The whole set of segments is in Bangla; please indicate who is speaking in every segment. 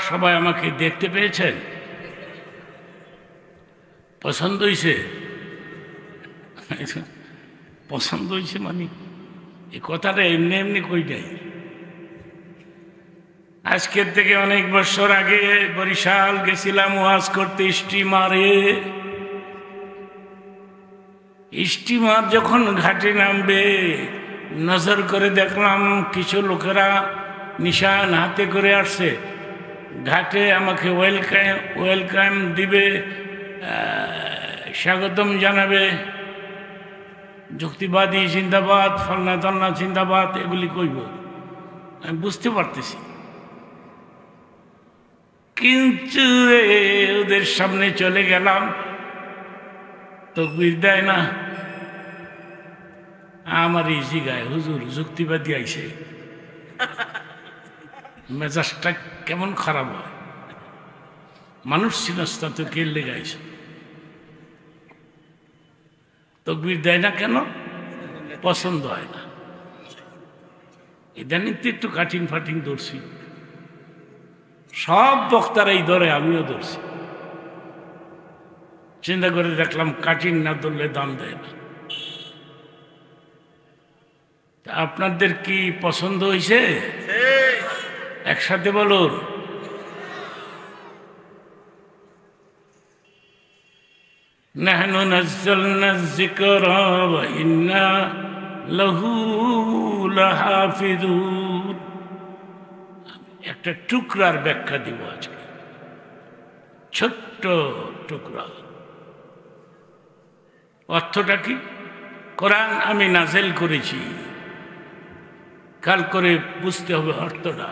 Speaker 1: সবাই আমাকে দেখতে পেয়েছেন? পছন্দ হয়েছে? পছন্দ হয়েছে মানে এই কথাটা এমনি এমনি কই নাই। আজকের থেকে অনেক বছর আগে বরিশাল গেছিলাম ওয়াজ করতে স্টিমারে। স্টিমার যখন ঘাটে নামবে নজর করে দেখলাম কিছু লোকেরা নিশান হাতে করে আসছে, ঘাটে আমাকে ওয়েলকাম দিবে, স্বাগতম জানাবে, যুক্তিবাদী জিন্দাবাদ, ফলনা তলনা জিন্দাবাদ, এগুলি কইব। আমি বুঝতে পারতেছি, কিন্তু ওদের সামনে চলে গেলাম, তকবীর দেয় না। আমার এই জিগায় হুজুর যুক্তিবাদী আইছে, মেজাজটা কেমন খারাপ হয়। মানুষ চিনস্তা তো কে লেগে আইছে, তকবীর দেয় না কেন? পছন্দ হয় না। ইদানিং তো একটু কাটিং ফাটিং ধরছি, সব বক্তারাই ধরে, আমিও ধরছি। চিন্তা করে দেখলাম কাটিং না ধরলে দাম দেয় না। আপনাদের কি পছন্দ হয়েছে? একসাথে বলুন। নাহনু নাজ্জালনা যিকরা ওয়া ইন্না লাহু লাহাফিজুন। একটা টুকরার ব্যাখ্যা দিব আজকে, ছোট্ট টুকরা। অর্থটা কি? কোরআন আমি নাযিল করেছি, খেয়াল করে বুঝতে হবে অর্থটা।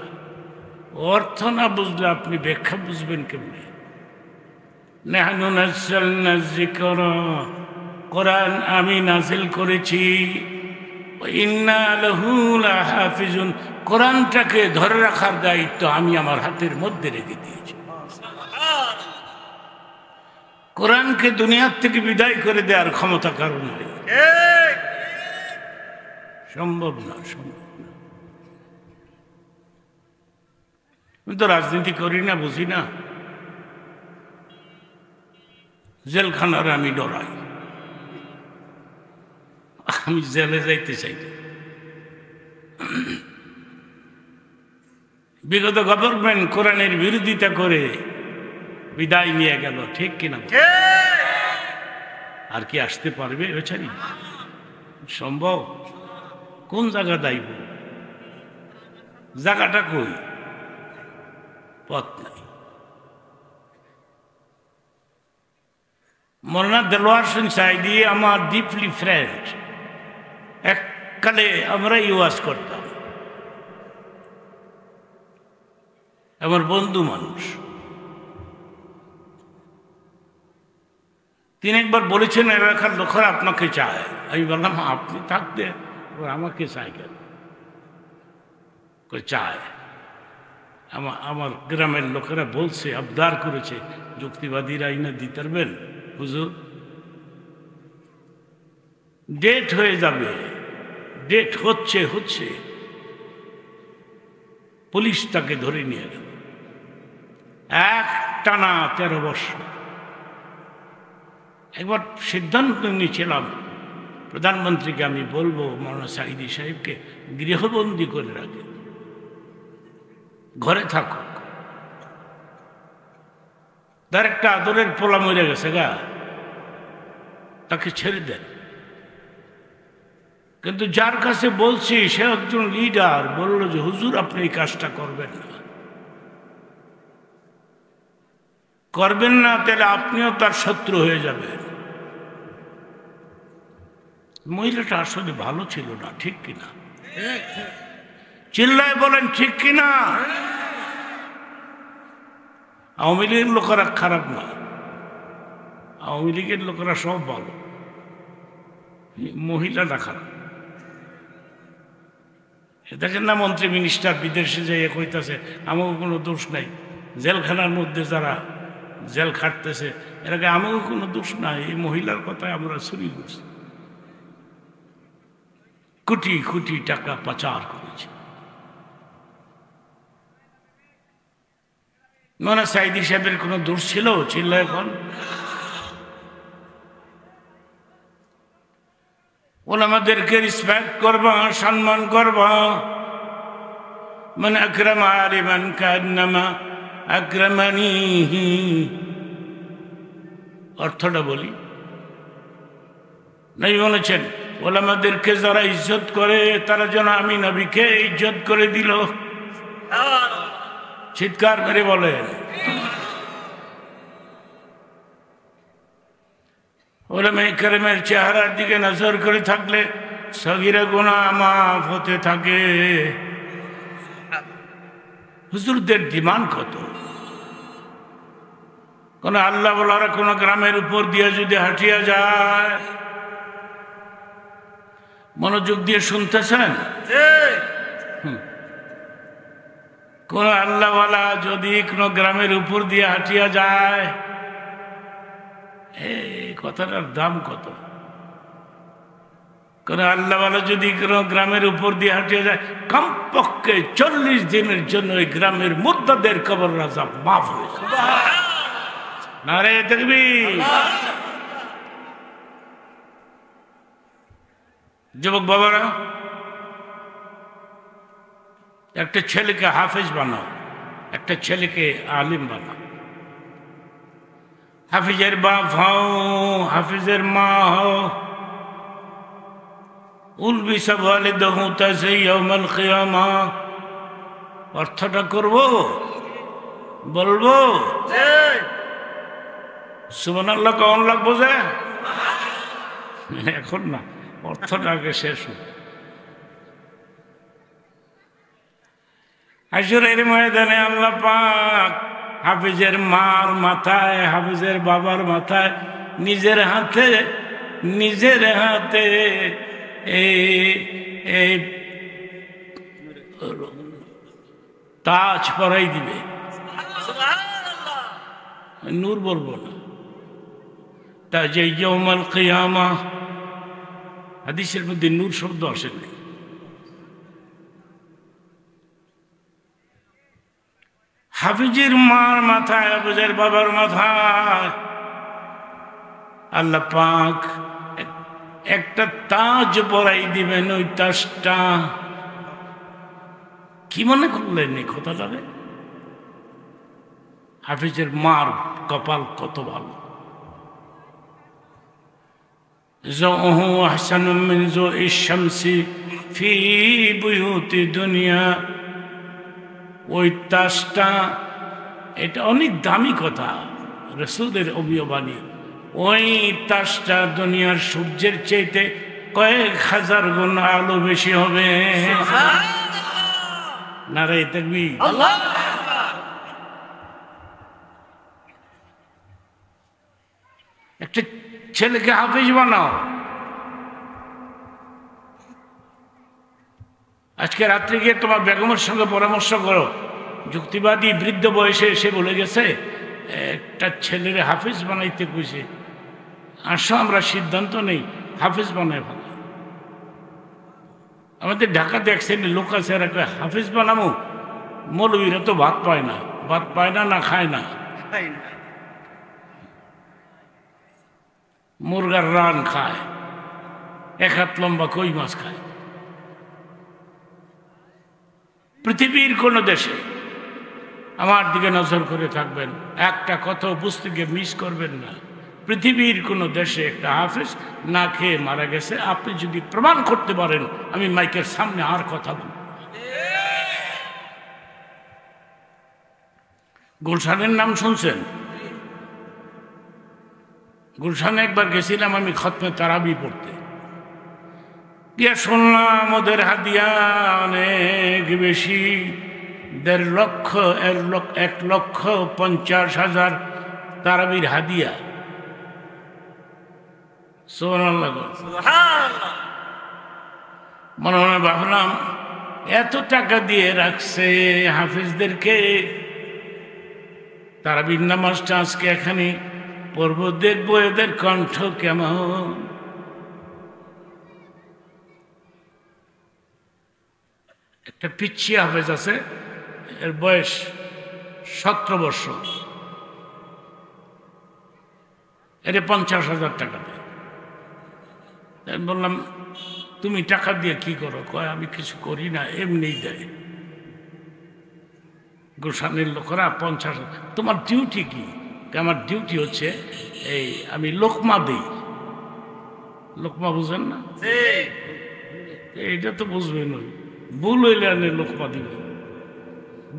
Speaker 1: অর্থ না বুঝলে আপনি ব্যাখ্যা বুঝবেন কেমনে? নাহনু নাজ্জালনা যিকরা, কোরআন আমি নাযিল করেছি, ওয়া ইন্না লাহু লাহাফিজুন, কোরআনটাকে ধরে রাখার দায়িত্ব আমি আমার হাতের মধ্যে রেখে দিয়েছি। কোরআনকে দুনিয়ার থেকে বিদায় করে দেওয়ার ক্ষমতা কারো নাই, সম্ভব না, সম্ভব না। আমি তো রাজনীতি করি না, বুঝি না। জেলখানার আমি ডরাই, আমি জেলে যাইতে চাই না। বিগত গভর্নমেন্ট কোরআনের বিরোধিতা করে বিদায় নিয়ে গেল, ঠিক কিনা? আর কি আসতে পারবে বেচারি? সম্ভব? কোন জায়গা দাইব? জায়গাটা কই? পথ নাই। মৌলানা দেলোয়ার হোসেন সাঈদী আমার ডিপলি ফ্রেন্ড, এককালে আমরা ওয়াজ করতাম, আমার বন্ধু মানুষ। তিনি একবার বলেছেন এলাকার লোকেরা আপনাকে চায়। আমি বললাম আপনি থাকতে আমাকে চাই কেন? চায়, আমার গ্রামের লোকেরা বলছে, আবদার করেছে, যুক্তিবাদীরা আইনা দিতে পারবেন হুজুর? ডেট হয়ে যাবে, ডেট হচ্ছে। পুলিশ তাকে ধরে নিয়ে গেল, এক টানা 13 বছর। একবার সিদ্ধান্ত নিয়েছিলাম প্রধানমন্ত্রীকে আমি বলবো মৌলানা সাঈদী সাহেবকে গৃহবন্দী করে রাখে, ঘরে থাকুক। তার একটা আদরের পোলা মরে গেছে গা, তাকে ছেড়ে দেন। কিন্তু যার কাছে বলছি সে একজন লিডার, বলল যে হুজুর আপনি এই কাজটা করবেন না, তাহলে আপনিও তার শত্রু হয়ে যাবেন। মহিলাটা আসলে ভালো ছিল না, ঠিক কিনা? চিল্লায় বলেন ঠিক কিনা? আওয়ামী লীগের লোকেরা খারাপ না, আওয়ামী লীগের লোকেরা সব ভালো, মহিলাটা খারাপ। দেখেন না মন্ত্রী মিনিস্টার বিদেশে যাইয়া কইতাছে আমাকে কোনো দোষ নাই, জেলখানার মধ্যে যারা জেল খাটতেছে এটাকে আমাকে কোনো দোষ নাই, এই মহিলার কথায় আমরা চুরি করছি, কোটি কোটি টাকা পাচার করেছি। মনে সাইদি সাহেবের কোনো দোষ ছিল এখন? ওলামাদেরকে রিসপেক্ট করবা, সম্মান করবা। মান আকরামা আলিমান কান্নামা আকরামানিহি। অর্থটা বলি, নবী বলেছেন ওলামাদেরকে যারা ইজ্জত করে তারা যেন আমি নবীকে ইজ্জত করে দিল। চিৎকার করে বলেন। ওলামায়ে কেরামের চেহারার দিকে নজর করে থাকলে সগীরা গুনাহ মাফ হতে থাকে। হুজুরদের ডিমান্ড কত? কোন আল্লাহ ওয়ালারা কোন গ্রামের উপর দিয়ে যদি হাঁটিয়া যায়, মনোযোগ দিয়ে শুনতেছেন? কোন আল্লাহওয়ালা যদি কোন গ্রামের উপর দিয়ে হাঁটিয়া যায়, এই কথাটার দাম কত? কোন আল্লাহওয়ালা যদি কোন গ্রামের উপর দিয়ে হাঁটিয়া যায়, কমপক্ষে 40 দিনের জন্য ওই গ্রামের মুর্দাদের কবর আযাব মাফ হয়ে যাবে। নারে তাকবীর। যুবক বাবারা, একটা ছেলেকে হাফেজ বানাও, একটা ছেলেকে আলিম বানাও। হাফিজের বাপ হও, হাফিজের মা হও। উলবিস ওয়ালিদহু তাজি ইয়াউমাল কিয়ামা। অর্থটা করব, বলবো সুবহানাল্লাহ কেমন লাগবো যে? এখন না, অর্থটা আগে শেষ হোক। হাশরের ময়দানে আল্লাহ পাক হাফিজের মার মাথায়, হাফিজের বাবার মাথায় নিজের হাতে এই তাজ পরাই দিবে। নূর বলবো না, তাজে ইয়াউমাল কিয়ামা। হাদিসের মধ্যে নূর শব্দ আসেনি। হাফিজের মার মাথায়, হাফিজের বাবার মাথায় আল্লাহ পাক একটা তাজ পরাই দিবেন। ওই তাজটা কি মনে করলেন এই কথাটারে? হাফিজের মার কপাল কত ভালো। যৌহু আহসানু মিন যুইশ শামসি ফি বুয়ুতি দুনিয়া। ওই তাজটা, এটা অনেক দামি কথা, রাসূলের অবিয়বাণী। ওই তাজটা দুনিয়ার সূর্যের চাইতে কয়েক হাজার গুণ আলো বেশি হবে। নারে তাকবীর। একটা ছেলেকে হাফেজ বানাও। আজকে রাত্রে গিয়ে তোমার বেগমের সঙ্গে পরামর্শ করো। যুক্তিবাদী বৃদ্ধ বয়সে এসে বলে গেছে একটা ছেলের হাফেজ বানাইতে কইছে, আসো আমরা সিদ্ধান্ত নেই হাফেজ বানায় ভালো। আমাদের ঢাকাতে এক শ্রেণীর লোক আছে, এরা হাফেজ বানাবো। মৌলবীরা তো ভাত পায় না, না খায় না। মুরগার রান খায়, এক হাত লম্বা কই মাছ খায়। পৃথিবীর কোন দেশে, আমার দিকে নজর করে থাকবেন, একটা কথা বুঝতে গিয়ে মিস করবেন না। পৃথিবীর কোন দেশে একটা হাফেজ না খেয়ে মারা গেছে, আপনি যদি প্রমাণ করতে পারেন, আমি মাইকের সামনে আর কথা বলব। গুলশানের নাম শুনছেন? গুলশানে একবার গেছিলাম আমি খতমে তারাবি পড়তে গিয়ে, শুনলাম ওদের হাদিয়া অনেক বেশি। 1,50,000 তারাবির হাদিয়া। সুবহানাল্লাহ। মনে মনে ভাবলাম এত টাকা দিয়ে রাখছে হাফিজদেরকে, তারাবির নামাজটা আজকে এখানে পড়ব, দেখবো এদের কণ্ঠ কেমন। একটা পিচ্ছি হাফেজ আছে, এর বয়স 17 বছর, এর 50,000 টাকা দেয়। আমি বললাম তুমি টাকা দিয়ে কি করো? কয় আমি কিছু করি না, এমনিই দেয়। গোসানের লোকেরা 50,000। তোমার ডিউটি কি? আমার ডিউটি হচ্ছে এই আমি লোকমা দিই। লোকমা বুঝেন না? এইটা তো বুঝবেন, ওই ভুল হইলে আনে লোকমা দিব,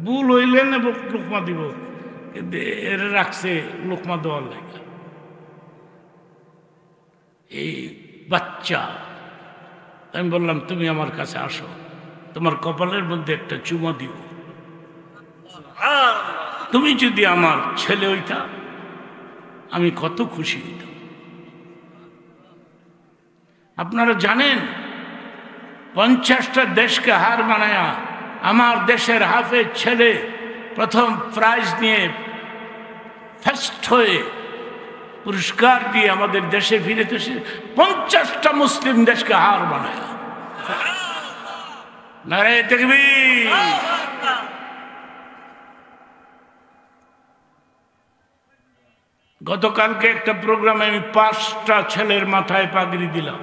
Speaker 1: ভুল হইলে নেব লোকমা দিব, এর রাখছে লোকমা দেওয়ার লাগে। এই বাচ্চা, আমি বললাম তুমি আমার কাছে আসো, তোমার কপালের মধ্যে একটা চুমা দিব। তুমি যদি আমার ছেলে হইতা আমি কত খুশি হইতাম। আপনারা জানেন 50টা দেশকে হার মানায়া আমার দেশের হাফেজ ছেলে প্রথম প্রাইজ নিয়ে ফার্স্ট হয়ে পুরস্কার দিয়ে আমাদের দেশে ফিরেছে। 50টা মুসলিম দেশকে হার বানায়া। নারে তাকবীর। গতকালকে একটা প্রোগ্রামে আমি 5টা ছেলের মাথায় পাগড়ি দিলাম।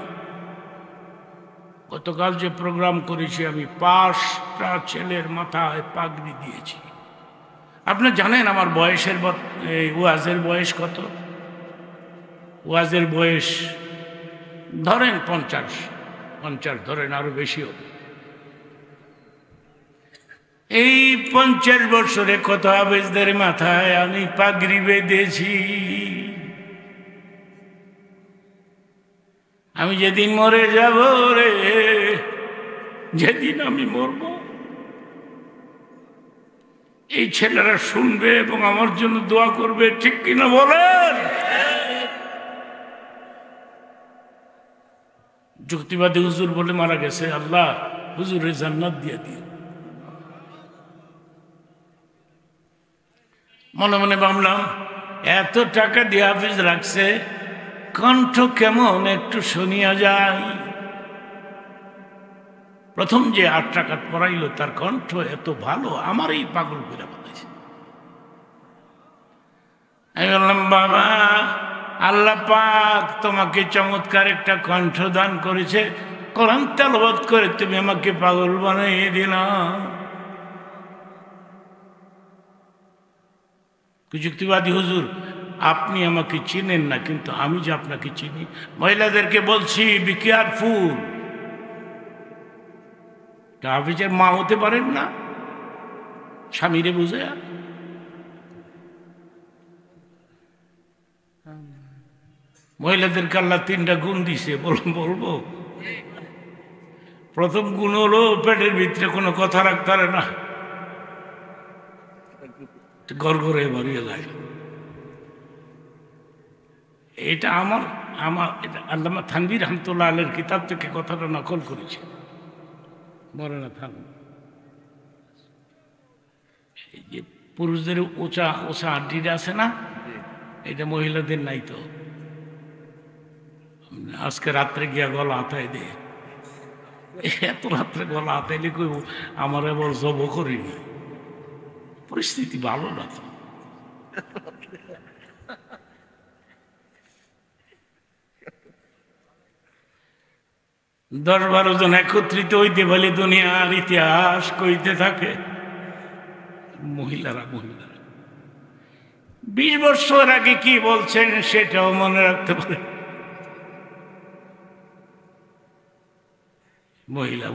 Speaker 1: গতকাল যে প্রোগ্রাম করেছি আমি 5টা ছেলের মাথায় পাগড়ি দিয়েছি। আপনি জানেন আমার বয়সের ওয়াজের বয়স কত? ওয়াজের বয়স ধরেন 50 ধরেন, আরো বেশি হবে। এই 50 বছরে কত হাফেজদের মাথায় আমি পাগড়ি বেঁধেছি। আমি যেদিন মরে যাব রে, যেদিন আমি মরব, এই ছেলেরা শুনবে এবং আমার জন্য দোয়া করবে, ঠিক কিনা বলেন? যুক্তিবাদী হুজুর বলে মারা গেছে, আল্লাহ হুজুরের জান্নাত দিয়ে দিয়ে। মনে মনে ভাবলাম এত টাকা দিয়ে হাফিজ রাখছে, কণ্ঠ কেমন একটু শুনিয়া যায়। প্রথম যে 8 টাকা পড়াইল তার কণ্ঠ এত ভালো, আমার এই পাগল করে বলেছে। আমি বললাম বাবা, আল্লাহ পাক তোমাকে চমৎকার একটা কণ্ঠ দান করেছে, কোরআন তেলাওয়াত করে তুমি আমাকে পাগল বানিয়ে দিলাম। যুক্তিবাদী হুজুর, আপনি আমাকে চিনেন না, কিন্তু আমি যে আপনাকে চিনি। মহিলাদেরকে বলছি বি কেয়ারফুল। হাফিজের মা হতে পারেন না, স্বামীরে বুঝে। মহিলাদেরকে আল্লাহ 3টা গুণ দিছে, বলবো। প্রথম গুণ হলো পেটের ভিতরে কোনো কথা রাখতে পারে না, গড়গড়ে বাড়িয়ে যায়। এটা আমার আল্লামা থানভীর রহমতুল্লাহ আলাইহির কিতাব থেকে কথাটা নকল করেছে। মরানা থান, এই যে পুরুষদের ওচা আড্ডিটা আছে না, এটা মহিলাদের নাই। তো আজকে রাত্রে গিয়া গলা হাতায় দে, এত রাত্রে গলা হাতাইলে কই আমার এবার জব করিনি, পরিস্থিতি ভালো না তো। 10-12 জন একত্রিত হইতে বলে দুনিয়ার ইতিহাস কইতে থাকে। মহিলারা 20 বছর আগে কি বলছেন সেটাও মনে রাখতে পারে। মহিলা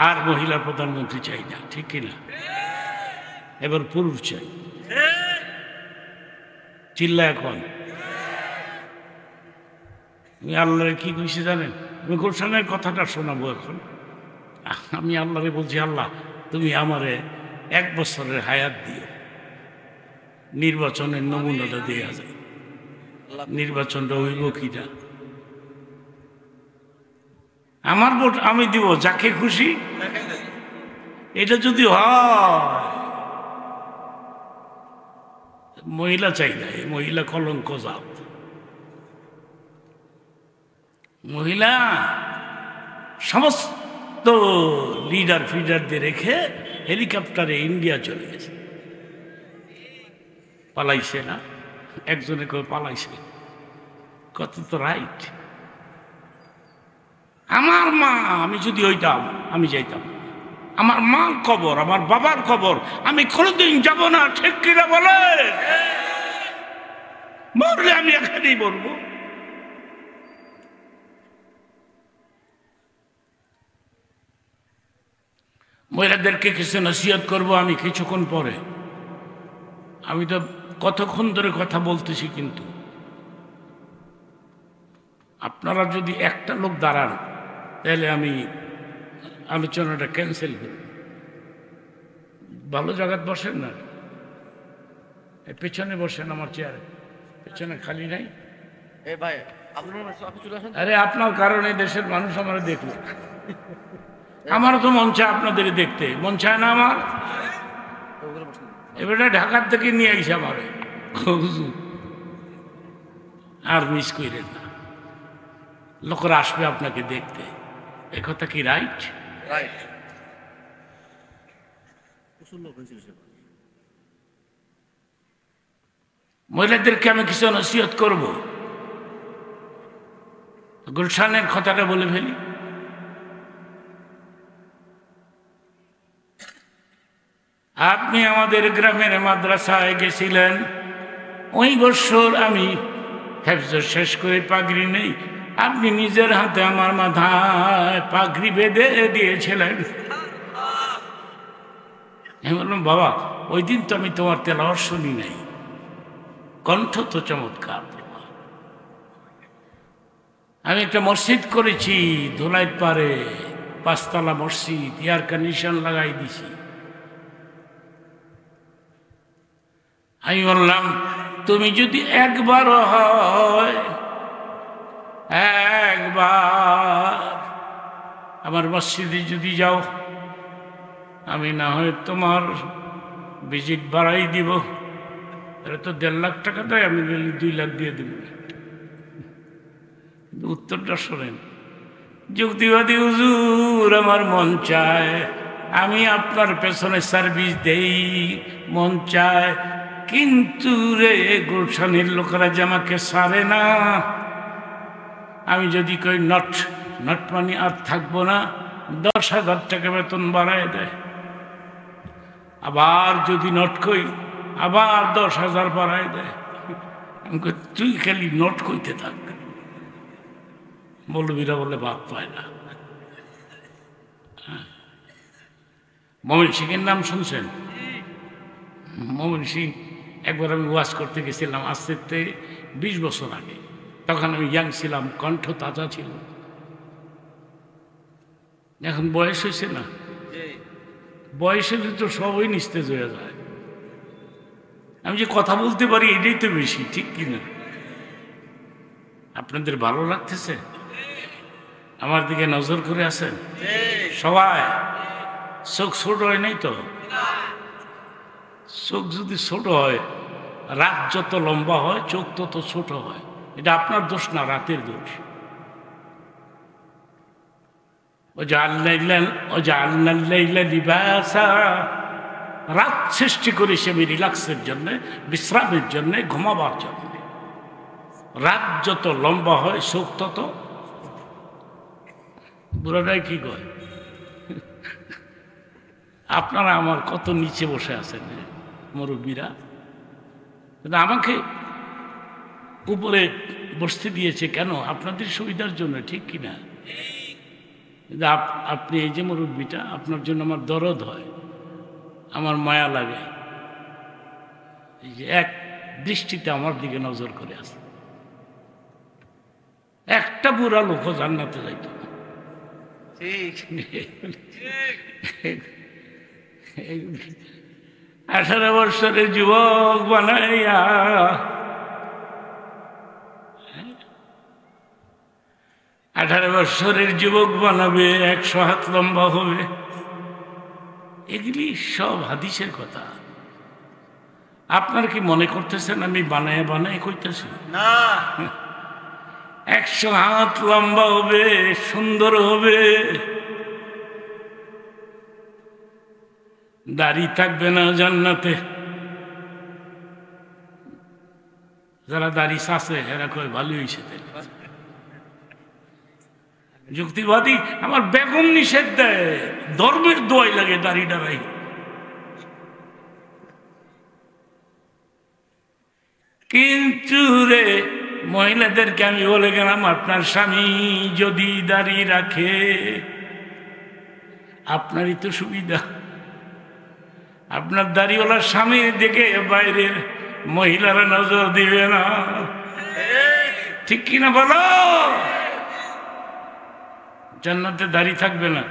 Speaker 1: আর মহিলা প্রধানমন্ত্রী চাই না, ঠিক কিনা? এবার পুরুষ চাই। চিল্লা এখন আমি আল্লাহরে কি কইছি জানেন? আমি গোলশানের কথাটা শোনাবো এখন। আমি আল্লাহরে বলছি, আল্লাহ তুমি আমারে 1 বছরের হায়াত দিও, নির্বাচনের নমুনাটা দেওয়া যায়। নির্বাচনটা হইব কিনা? আমার ভোট আমি দিব যাকে খুশি। এটা যদি হয়, মহিলা চাই না, এই মহিলা কলঙ্ক জাত। মহিলা সমস্ত লিডার ফিডারদের রেখে হেলিকপ্টারে ইন্ডিয়া চলে গেছে। পালাইছে না, একজনে কই পালাইছে, কত তো রাইট। আমার মা, আমি যদি হইতাম আমি যাইতাম, আমার মার কবর, আমার বাবার কবর আমি কোনোদিন যাব না, ঠিক কিনা বলে? মরলে আমি এখানেই বলবো। মহিলাদেরকে কিছু নসিহত করব আমি কিছুক্ষণ পরে। আমি তো কতক্ষণ ধরে কথা বলতেছি, কিন্তু আপনারা যদি একটা লোক দাঁড়ান তাহলে আমি আলোচনাটা ক্যান্সেল করি। ভালো জায়গায় বসেন না, পেছনে বসেন, আমার চেয়ারে পেছনে খালি নাই। আরে আপনার কারণে দেশের মানুষ আমার দেখল, আমারও তো মন চায় আপনাদের দেখতে, মন চায় না আমার? এবারে ঢাকার থেকে নিয়ে আইসে আমার, আর মিস করেন না, লোকরা আসবে আপনাকে দেখতে, এ কথা কি রাইট? রাইট। মহিলাদেরকে আমি কিছু নসিহত করব। গুলশানের কথাটা বলে ফেলি। আপনি আমাদের গ্রামের মাদ্রাসায় গেছিলেন, ওই বছর আমি হেফজ শেষ করে পাগড়ি নেই, আপনি নিজের হাতে আমার মাথায় পাগড়ি বেঁধে দিয়েছিলেন। আমি বললাম, বাবা ওই দিন তো আমি তোমার তেলাওয়াত শুনি নাই, কণ্ঠ তো চমৎকার। আমি একটা মসজিদ করেছি ধুলাইর পারে, 5 তলা মসজিদ, এয়ার কন্ডিশন লাগাই দিছি। আমি বললাম, তুমি যদি একবার হয়, একবার আমার মসজিদে যদি যাও, আমি না হয় তোমার ভিজিট বাড়াই দিব। এটা তো 1.5 লাখ টাকা দেয়, আমি 2 লাখ দিয়ে দেব। উত্তরটা শোনেন, যুক্তিবাদী হুজুর, আমার মন চায় আমি আপনার পেছনে সার্ভিস দেই, মন চায়, কিন্তু রে গুলশানের লোকেরা যে আমাকে সারে না। আমি যদি কই নট মানে আর থাকবো না, 10,000 টাকা বেতন বাড়ায় দেয়। আবার যদি নট কই, আবার 10,000 বাড়ায় দেয়। আমি কই তুই খালি নোট কইতে থাক। মৌলবীরা বলে বাদ পায় না। মমিন সিংয়ের নাম শুনছেন? মমিন সিং, একবার আমি ওয়াজ করতে গেছিলাম, আজ থেকে 20 বছর আগে। তখন আমি ইয়াং ছিলাম, কণ্ঠ তাজা ছিল। এখন বয়স হয়েছে না, বয়স হলে তো সবই নিস্তেজ হয়ে যায়। আমি যে কথা বলতে পারি এটাই তো বেশি, ঠিক কিনা? আপনাদের ভালো লাগতেছে? আমার দিকে নজর করে আছেন সবাই? চোখ ছোট হয় নাই তো? চোখ যদি ছোট হয়, রাত যত লম্বা হয় চোখ তত ছোট হয়। এটা আপনার দোষ না, রাতের দোষ। রাত সৃষ্টি করেছি আমি রিল্যাক্সের জন্য, বিশ্রামের জন্য, ঘুমাবার জন্য। রাত যত লম্বা হয় চোখ তত। বুড়াটাই কি কয়? আপনারা আমার কত নিচে বসে আছেন মুরব্বীরা, কিন্তু আমাকে উপরে বসতে দিয়েছে কেন? আপনাদের সুবিধার জন্য, ঠিক কিনা? কিন্তু আপনি এই যে মুরব্বীটা, আপনার জন্য আমার দরদ হয়, আমার মায়া লাগে। এই যে এক দৃষ্টিতে আমার দিকে নজর করে আছে। একটা বুড়া লোক জান্নাতে যাইত না। 18 বছরের যুবক বানাইয়া, 18 বছরের যুবক বানাবে, 100 হাত লম্বা হবে। এগুলি সব হাদিসের কথা। আপনার কি মনে করতেছেন আমি বানায় বানায় কইতেছি? না। 100 হাত লম্বা হবে, সুন্দর হবে, দাড়ি থাকবে না জান্নাতে। যারা দাড়ি চাষে এরা কয় ভালো হয়েছে। যুক্তিবাদী আমার বেগম নিষেধ দেয়, ধর্মের দোয়াই লাগে দাড়ি ডারাই। কিন্তু রে মহিলাদেরকে আমি বলে গেলাম, আপনার স্বামী যদি দাড়ি রাখে আপনারই তো সুবিধা। আপনার দাড়িওয়ালার স্বামীর দিকে বাইরের মহিলারা নজর দিবে না, ঠিক কিনা বলো? জান্নাতে দাড়ি থাকবে না,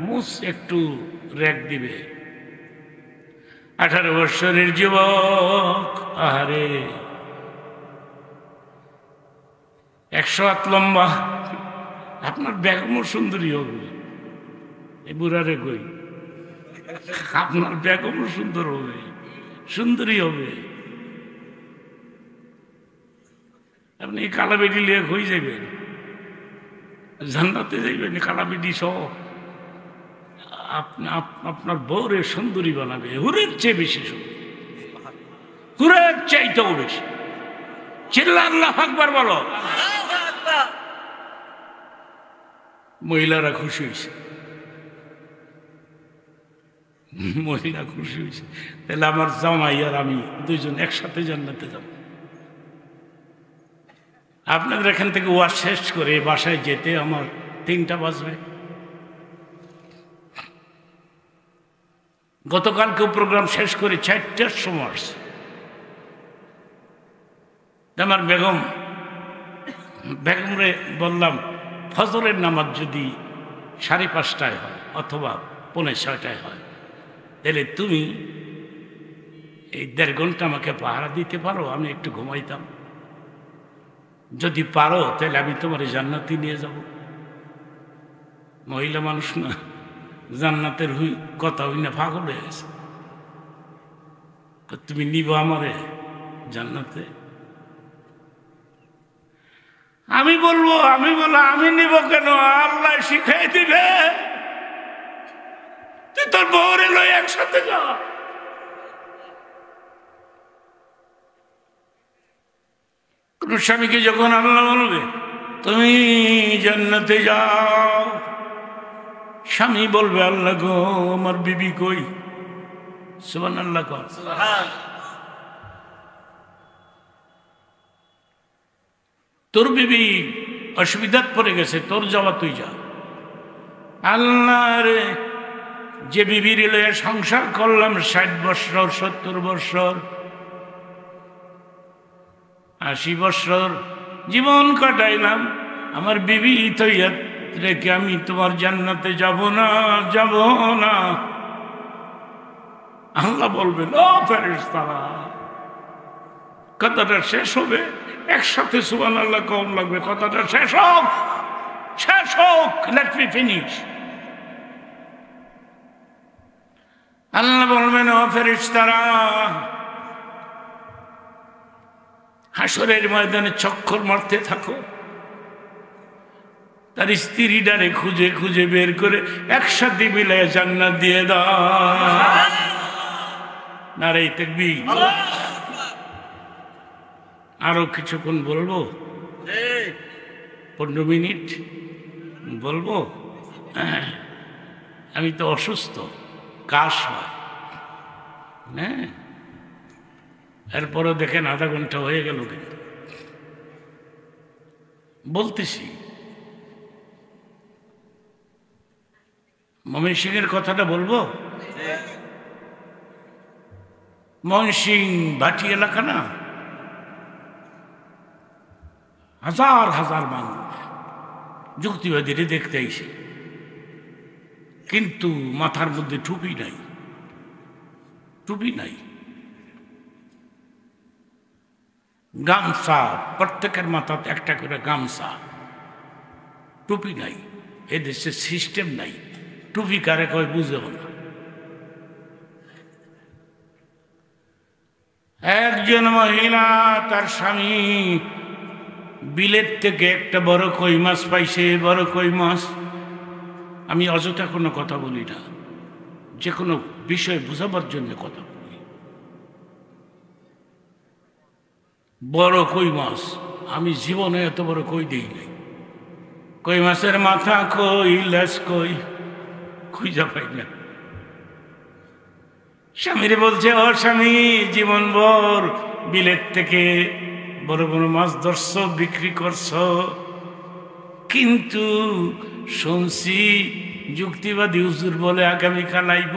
Speaker 1: মুস একটু রেক দিবে। 18 বৎসরের যুবক, আহারে 100 হাত লম্বা, আপনার বেগমও সুন্দরী হবে। এই বুড়ারে কই, আপনার বেগমও সুন্দর হবে, সুন্দরী হবে। আপনি কালা বেটি লিয়ে হয়ে যাবেন, জান্নাতে যাইবেন কালা বেটি সহ। আপনার বউরের সুন্দরী বানাবে, হুরের চেয়ে বেশি সুন্দর, হুরের চাইতেও বেশি। চিল্লা আল্লাহু আকবার বলো। মহিলারা খুশি হয়েছে, মহিলা খুশি হয়েছে। তাহলে আমার জামাই আর আমি দুইজন একসাথে জান্নাতে যাব। আপনাদের এখান থেকে ওয়াজ শেষ করে বাসায় যেতে আমার 3টা বাজবে। গতকালকেও প্রোগ্রাম শেষ করে 4টার সময় আসছে। আমার বেগমরে বললাম, ফজরের নামাজ যদি 5:30টায় হয় অথবা 5:45টায় হয়, তাহলে তুমি এই 1.5 ঘন্টা আমাকে পাহারা দিতে পারো, আমি একটু ঘুমাইতাম। যদি পারো তাহলে আমি তোমার জান্নাতে নিয়ে যাব। মহিলা মানুষ না, জান্নাতের কথা হই না, পাগল হয়ে গেছে। তুমি নিব আমারে জান্নাতে? আমি বলবো আমি নিব কেন? আল্লাহ শিখাই দিবে, তুই তোর বউরে লই একসাথে যা। কোন স্বামীকে যখন আল্লাহ বলবে তুমি জান্নাতে যাও, স্বামী বলবে আল্লাহ গো আমার বিবি কই? সুবহানাল্লাহ কর। তোর বিবি অসুবিধাত পড়ে গেছে, তোর যাওয়া তুই যা। আল্লাহ রে, যে বিবির লয়ে সংসার করলাম 60 বৎসর 70 বৎসর 80 বৎসর জীবন কাটাইলাম, আমার বিবি তৈয়ার রেখে আমি তোমার জান্নাতে যাব না, যাব না। আল্লাহ বলবেন ও ফেরেশতারা, কথাটা শেষ হবে একসাথে সুবহানাল্লাহ কম লাগবে, কথাটা শেষ হোক, শেষ হোক, লেট মি ফিনিশ। আল্লাহ বলবেন ও ফেরেশতারা, হাসরের ময়দানে চক্কর মারতে থাকো, তার স্ত্রীটারে খুঁজে খুঁজে বের করে একসাথে মিলে জান্নাত দিয়ে দাও। নারে তাকবীর। আরো কিছুক্ষণ বলবো, 15 মিনিট বলবো। আমি তো অসুস্থ, কাশ হয়, হ্যাঁ। এরপরে দেখেন আধা ঘন্টা হয়ে গেল, কিন্তু বলতেছি। ময়মনসিংহের কথাটা বলবো। ময়মনসিংহ ভাটি এলাকা না, হাজার হাজার মানুষ যুক্তিবাদীরা দেখতে আইছে, কিন্তু মাথার মধ্যে টুপি নাই, টুপি নাই, গামছা, প্রত্যেকের মাথাতে একটা করে গামছা, টুপি নাই। এদেশে সিস্টেম নাই, টুপি কারে কয় বুঝেও না। একজন মহিলা তার স্বামী বিলেত থেকে একটা বড় কই মাছ পাইছে, বড় কই মাছ। আমি অযথা কোনো কথা বলি না, যে কোনো বিষয় বোঝাবার জন্য কথা বলি। বড় কই মাছ, আমি জীবনে এত বড় কই দিই নাই। কই মাছের মাথা কই, লেজ কই, খুঁজা পাই না। স্বামীরে বলছে, ও স্বামী, জীবনভর বিলেত থেকে বড় বড় মাছ ধরছ, বিক্রি করছ, কিন্তু শুনছি যুক্তিবাদী হুজুর বলে আগামীকাল আইব,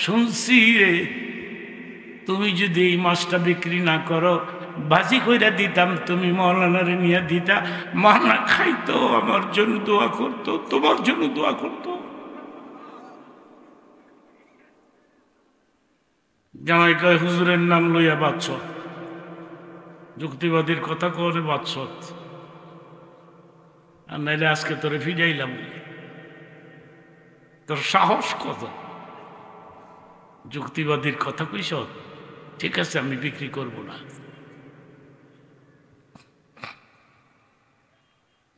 Speaker 1: শুনছি রে তুমি যদি এই মাছটা বিক্রি না করো, বাজি কইরা দিতাম, তুমি মৌলানারে নিয়ে দিতা, মানা খাইতো, আমার জন্য দোয়া করতো, তোমার জন্য দোয়া করতো। জামাই কয়, হুজুরের নাম লইয়া বাচ্চ, যুক্তিবাদীর কথা করে বাচ্চ, আর নাইলে আজকে তোরে ফিরাইলাম। তোর সাহস কত, যুক্তিবাদীর কথা কইস? ঠিক আছে, আমি বিক্রি করব না।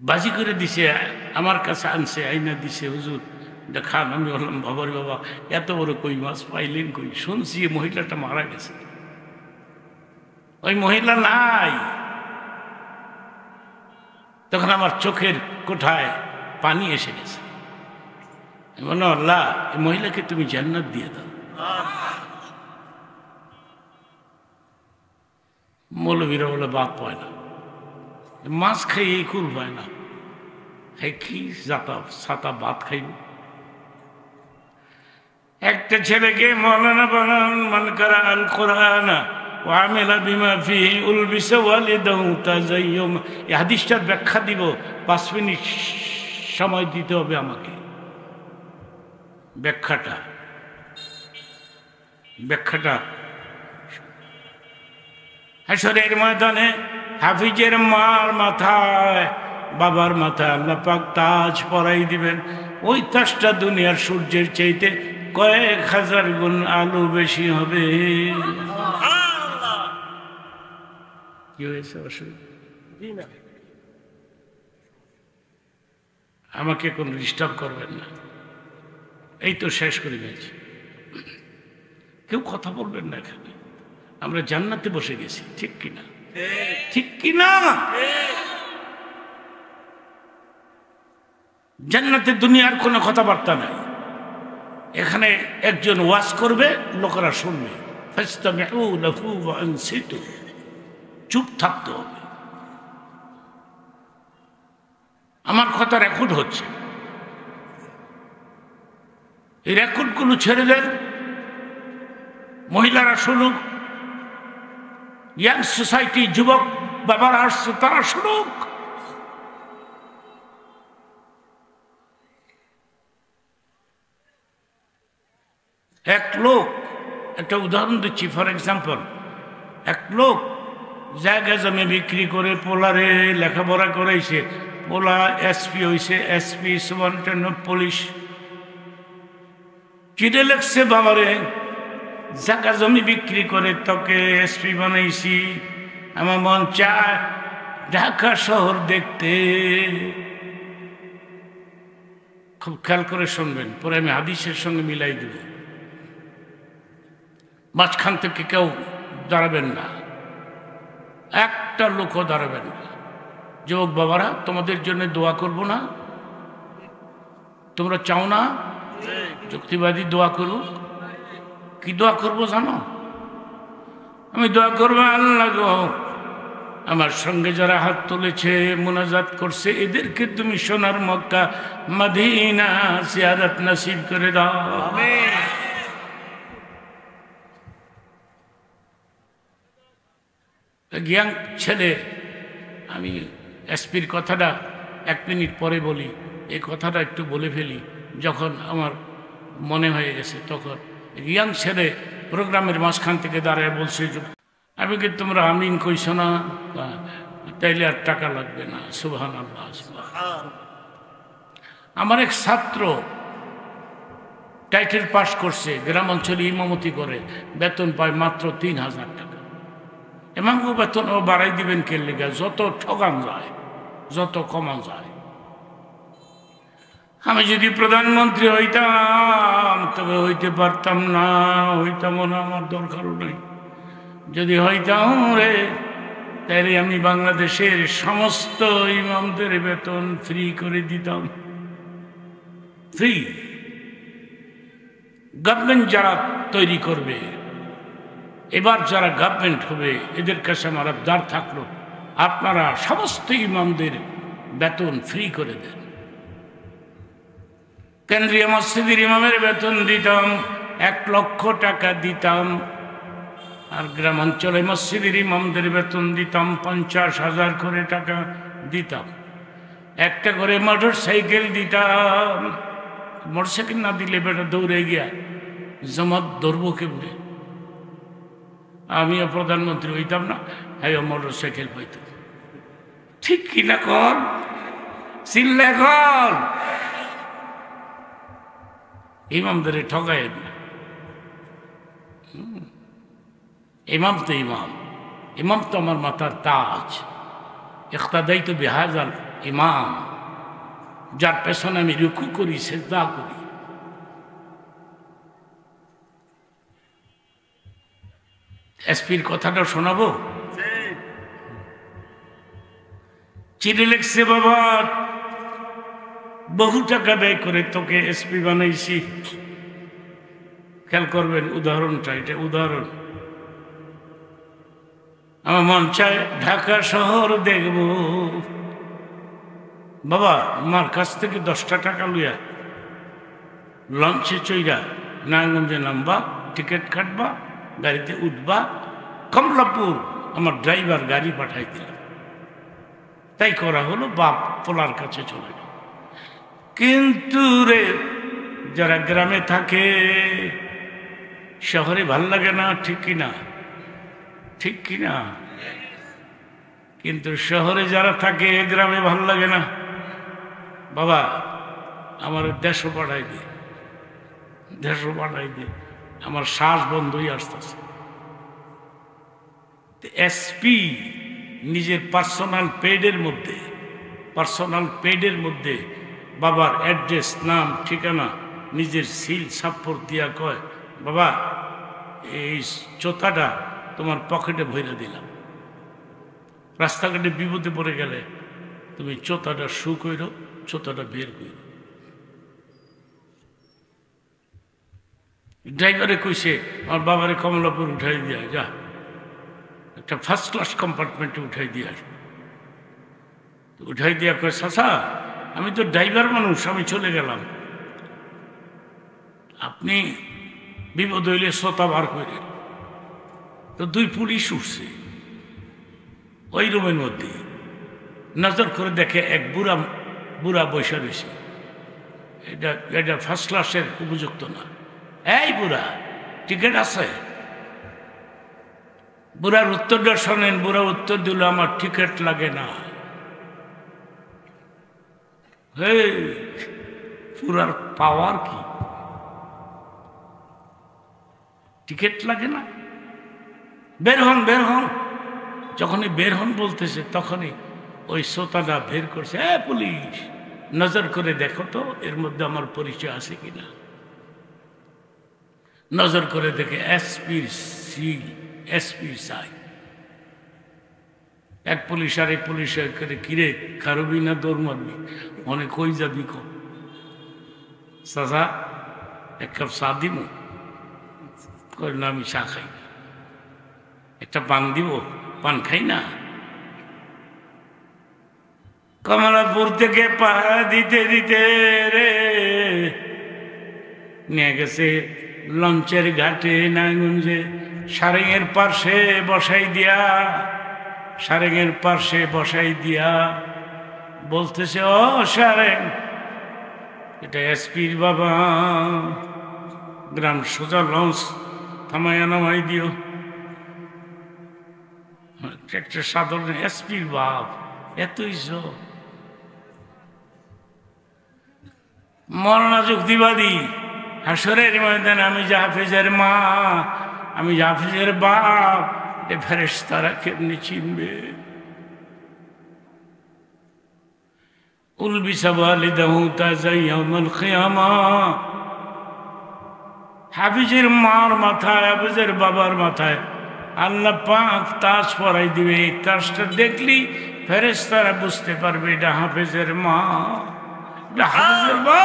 Speaker 1: বাজি করে দিছে, আমার কাছে আনছে, আইনা দিছে, হুজুর খান। আমি বললাম, বাবারে বাবা, এত বড় কই মাছ পাইলেন কই? শুনছি মহিলাটা মারা গেছে। ওই মহিলা নাই। তখন আমার চোখের কোঠায় পানি এসে গেছে। বলো, আল্লাহ, এই মহিলাকে তুমি জান্নাত দিয়ে দাও। মৌলবীরা বলে বাদ পায় না, মাছ খাইয়ে কুল পায় না, হ্যাঁ কি ছাতা ভাত খাইব। একটা ছেলেকে মৌলানা বানান, মান কারা আল কোরআন ওয়া আমিলা বিমা ফিহি উলবিসা ওয়ালিদাহু তাযায়্যুম। এই হাদিসটার ব্যাখ্যা দিব, 5 মিনিট সময় দিতে হবে আমাকে। ব্যাখ্যাটা হাশরের ময়দানে হাফিজের মার মাথায়, বাবার মাথায় আল্লাহ পাক তাজ পরাই দিবেন। ওই তাজটা দুনিয়ার সূর্যের চাইতে কয়েক হাজার গুণ আলো বেশি হবে। কি হয়েছে? অসুবিধা? আমাকে কোন ডিস্টার্ব করবেন না, এই তো শেষ করে গেছি। কেউ কথা বলবেন না, এখানে আমরা জান্নাতে বসে গেছি, ঠিক কিনা? ঠিক কিনা? জান্নাতে দুনিয়ার কোনো কথাবার্তা নাই। এখানে একজন ওয়াজ করবে, লোকেরা শুনবে, ফাস্তামিউ লাহু ওয়া আনসিতু, চুপ থাকতে হবে। আমার কথা রেকর্ড হচ্ছে, এই রেকর্ডগুলো ছেড়ে দেন, মহিলারা শুনুক, ইয়াং সোসাইটি, যুবক বাবারা আসছে, তারা শুনুক। এক লোক, একটা উদাহরণ দিচ্ছি, ফর এক্সাম্পল, এক লোক জায়গা জমি বিক্রি করে পোলারে লেখাপড়া করাইছে, পোলা এসপি হয়েছে, এসপি সুপারিনটেন্ডেন্ট পুলিশ। চিঠি লেখছে, বাবারে জায়গা জমি বিক্রি করে তোকে এসপি বানাইছি, আমার মন চায় ঢাকা শহর দেখতে। খুব খেয়াল করে শুনবেন, পরে আমি হাদিসের সঙ্গে মিলাই দেব। মাঝখান থেকে কেউ দাঁড়াবেন না, একটা লোকও দাঁড়াবেন না। যুবক বাবারা, তোমাদের জন্য দোয়া করব না? তোমরা চাও না যুক্তিবাদী দোয়া করুক? কি দোয়া করবো জানো? আমি দোয়া করবো, আল্লাহ গো, আমার সঙ্গে যারা হাত তুলেছে, মুনাজাত করছে, এদেরকে তুমি সোনার মক্কা মদিনা জিয়ারত নসিব করে দাও। জ্ঞান ছেলে, আমি এসপির কথাটা 1 মিনিট পরে বলি, এই কথাটা একটু বলে ফেলি। যখন আমার মনে হয়ে গেছে, তখন ইয়াং ছেলে প্রোগ্রামের মাঝখান থেকে দাঁড়ায় বলছে, আমি কি তোমরা আমিন কইছ না? তাইলে আর টাকা লাগবে না। সুবহানাল্লাহ। আমার এক ছাত্র টাইটেল পাস করছে, গ্রাম অঞ্চলে ইমামতি করে, বেতন পায় মাত্র 3000 টাকা। এমন বেতন ও বাড়াই দিবেন কে লেগে? যত ঠকান যায়, যত কমান যায়। আমি যদি প্রধানমন্ত্রী হইতাম, তবে হইতে পারতাম না, হইতাম না, আমার দরকারও নেই। যদি হইতাম রে, তাইলে আমি বাংলাদেশের সমস্ত ইমামদের বেতন ফ্রি করে দিতাম। ফ্রি। গভর্নমেন্ট যারা তৈরি করবে, এবার যারা গভর্নমেন্ট হবে, এদের কাছে আমার আবদার থাকলো, আপনারা সমস্ত ইমামদের বেতন ফ্রি করে দেন। কেন্দ্রীয় মসজিদের ইমামের বেতন দিতাম 1 লক্ষ টাকা দিতাম, আর গ্রামাঞ্চলে মসজিদের ইমামদের বেতন দিতাম 50,000 করে টাকা দিতাম। একটা করে মোটর সাইকেল দিতাম। মোটর সাইকেল না দিলে বেটা দৌড়ে গিয়া জমাত ধরবো কেমনে? আমিও প্রধানমন্ত্রী হইতাম না, হ্যাঁ মোটর সাইকেল পাইতাম। ঠিক কিনা কর? চিল্লে কর। ইমামদের ঠকায় না। ইমাম তো ইমাম, ইমাম তো আমার মাথার তাজ। ইখতাদাই তো বিহাজাল ইমাম, যার পেছনে আমি রুকু করি, সিজদা করি। এসপির কথাটা শোনাবো? চিঠি লিখছে, বাবা বহু টাকা ব্যয় করে তোকে এসপি বানাইছি। খেয়াল করবেন উদাহরণটা, এটা উদাহরণ। আমার মন চায় ঢাকা শহর দেখব। বাবা আমার কাছ থেকে 10টা টাকা লইয়া লঞ্চে চইরা নারায়ণগঞ্জে নামবা, টিকিট কাটবা, গাড়িতে উঠবা, কমলাপুর আমার ড্রাইভার গাড়ি পাঠাই দিল। তাই করা হলো, বাপ পোলার কাছে চলে গেল। কিন্তু রে যারা গ্রামে থাকে, শহরে ভাল লাগে না, ঠিক কিনা? ঠিক কিনা? কিন্তু শহরে যারা থাকে, গ্রামে ভাল লাগে না। বাবা আমার দেশও পাঠাই দে, দেশও পাঠাই দে, আমার শ্বাস বন্ধ হয়ে আসতেছে। এসপি নিজের পার্সোনাল পেডের মধ্যে বাবার অ্যাড্রেস, নাম, ঠিকানা, নিজের সিল সাপ্পর দিয়া কয়, বাবা এই চোতাটা তোমার পকেটে ভরে দিলাম। রাস্তাঘাটে বিপদে পড়ে গেলে তুমি চোতাটা শু কইরো, চোতাটা বের কইরো। ড্রাইভারে কইছে আমার বাবারে কমলাপুর উঠাই দিয়া যা, একটা ফার্স্ট ক্লাস কম্পার্টমেন্টে উঠাই দিয়ে আসবে। উঠাই দিয়া কয়, চাচা আমি তো ড্রাইভার মানুষ, আমি চলে গেলাম, আপনি বিপদ হইলে শ্রোতা বার করে। তো 2 পুলিশ উঠছে ওই রুমের মধ্যে, নজর করে দেখে এক বুড়া বৈশা রয়েছে। এটা ফার্স্ট ক্লাসের উপযুক্ত না। এই বুড়া, টিকিট আছে? বুড়ার উত্তরটা শোনেন। বুড়া উত্তর দিল, আমার টিকিট লাগে না। পুরার পাওয়ার কি? টিকিট লাগে না? বের হন, বের হন। যখনই বের হন বলতেছে, তখনই ওই শ্রোতাটা বের করছে, পুলিশ নজর করে দেখো তো এর মধ্যে আমার পরিচয় আছে কিনা। নজর করে দেখে এসপির সিল, এসপির সাই। এক পুলিশ আর এক পুলিশ করে, কিরে খারবি না দৌড় মারবি? মনে কই যাবি কো? চাচা 1 কাপ চা দিব? কই না, আমি চা খাই না। একটা পান দিব? পান খাই না। কমলাপুর থেকে পাহাড় দিতে দিতে রে নিয়ে গেছে লঞ্চের ঘাটে নারায়ণগঞ্জে, সারেঙের পার্শ্বে বসাই দিয়া বলতেছে, ও সারেং, এটা এসপির বাবা, গ্রাম সোজা লঞ্চ থামাইয়া নামাই দিও। একটা সাধারণ এসপির বাপ, এতই মরনা যুক্তিবাদী। হাসরের ময়দানে আমি জাহাফেজের মা, আমি জাহাফেজের বাপ, এ ফেরেশতারা কেমনি চিনবে? উলবিসা ওয়ালিদাহু তাজা ইয়াউমুল কিয়ামা। হাফিজের মার মাথায়, হাফিজের বাবার মাথায় আল্লাহ পাক তাজ পরাই দিবে। এই তাজটা দেখলি ফেরেশতারা বুঝতে পারবে এটা হাফেজের মা, এটা হাফেজের মা।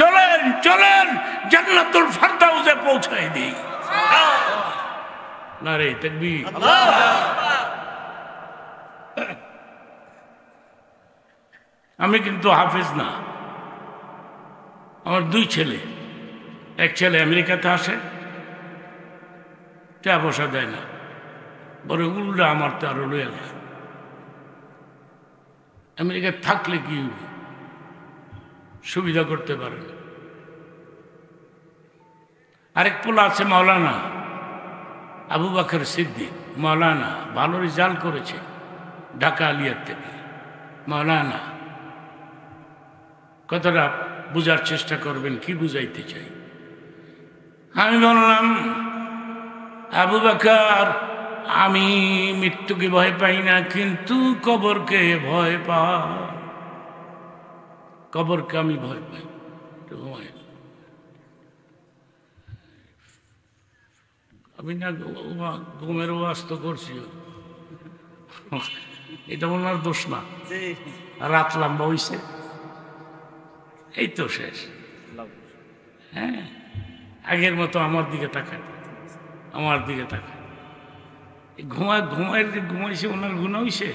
Speaker 1: চলেন চলেন জান্নাতুল ফেরদাউসে পৌঁছাই দিই। নারে তাকবীর। আমি কিন্তু হাফেজ না, আমার দুই ছেলে। এক ছেলে আমেরিকাতে আসে, টাকা পয়সা দেয় না, বড় উল্টা আমার তো আরো লয়ে যায়। আমেরিকায় থাকলে কি সুবিধা করতে পারে না। আরেক পোলা আছে মাওলানা আবু বকর সিদ্দিক, মাওলানা, ভালো রেজাল্ট করেছে ঢাকা আলিয়ার থেকে। মাওলানা কথাটা বুঝার চেষ্টা করবেন, কি বুঝাইতে চাই। আমি বললাম আবু বকর, আমি মৃত্যুকে ভয় পাই না, কিন্তু কবরকে ভয় পাই। কবরকে আমি ভয় পাই। আমি না ঘুমের ওয়াস্ত করছি, এটা ওনার দোষ না। রাত লম্বা হইছে, এই তো শেষ। হ্যাঁ, আগের মতো আমার দিকে তাকায়, আমার দিকে তাকায়। ঘুমাইছে, ওনার গুণা হইছে।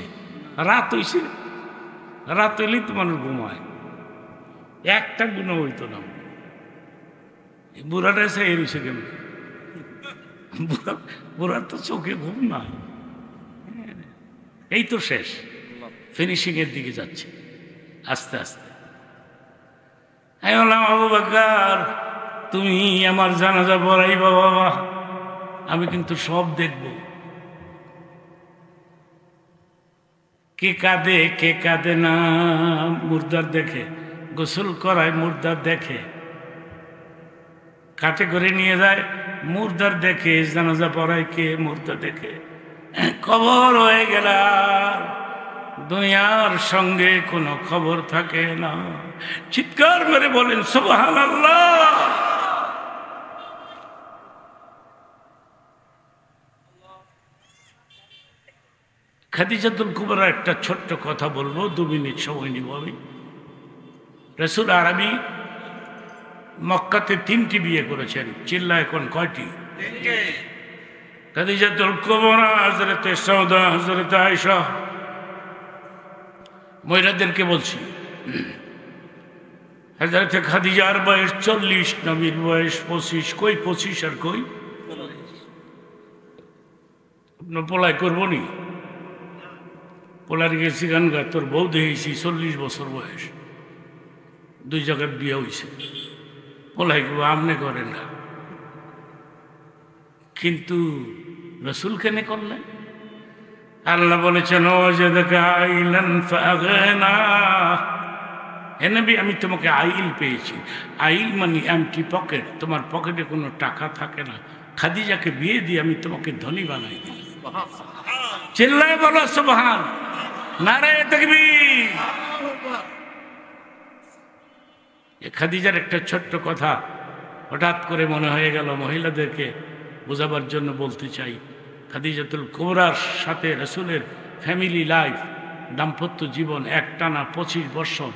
Speaker 1: রাত হইছে, রাত হইলেই তো মানুষ ঘুমায়, একটা গুণা হইতো না। বুড়াটা এসে এর হইছে কেন? বুড়ার তো চোখে ঘুম না। এই তো শেষ, ফিনিশিং এর দিকে যাচ্ছে আস্তে আস্তে। আমি বললাম আবু বকর, তুমি আমার জানাজা পড়াইবা বাবা, আমি কিন্তু সব দেখব। কে কাঁদে কে কাঁদে না মুর্দার দেখে, গোসল করায় মুর্দার দেখে, কাটে করে নিয়ে যায় মুর্দার দেখে, জানাজা পড়ায় কে মুর্দা দেখে। কবর হয়ে গেল, দুনিয়ার সঙ্গে কোনো খবর থাকে না। চিৎকার মেরে বলেন সুবহানাল্লাহ। খাদিজাতুল কুবরা একটা ছোট্ট কথা বলবো, 2 মিনিট সময় নিব আমি। রাসূল আরবি মক্কাতে 3টি বিয়ে করেছেন, চিল্লা এখন কয়টি? খাদিজাতুল কুবরা, হযরতে সাউদা, হযরতে আয়েশা। মহিলাদেরকে বলছি, হযরতে খাদিজার বয়স 40, নবীর বয়স 25। কই 25 আর কই? আপনার পলাই করবো নি? পোলার গেছি গানগা, তোর বউ দেখেছি 40 বছর বয়স, 2 জায়গার বিয়ে হয়েছে। পোলাই করবো, আমনে করেন না। কিন্তু রসুল কেনে করলেন? আল্লাহ বলেছেন হে নবী, আমি তোমাকে আইল পেয়েছি। আইল মানে এমটি পকেট, তোমার পকেটে কোনো টাকা থাকে না। খাদিজাকে বিয়ে দিয়ে আমি তোমাকে ধনী বানাই দিই। চিল্লায় বলো সুবহান, নারায়ে তাকবীর। খাদিজার একটা ছোট্ট কথা হঠাৎ করে মনে হয়ে গেল, মহিলাদেরকে বোঝাবার জন্য বলতে চাই। খাদিজাতুল কুবরার সাথে রাসূলের ফ্যামিলি লাইফ, দাম্পত্য জীবন একটানা 25 বছর,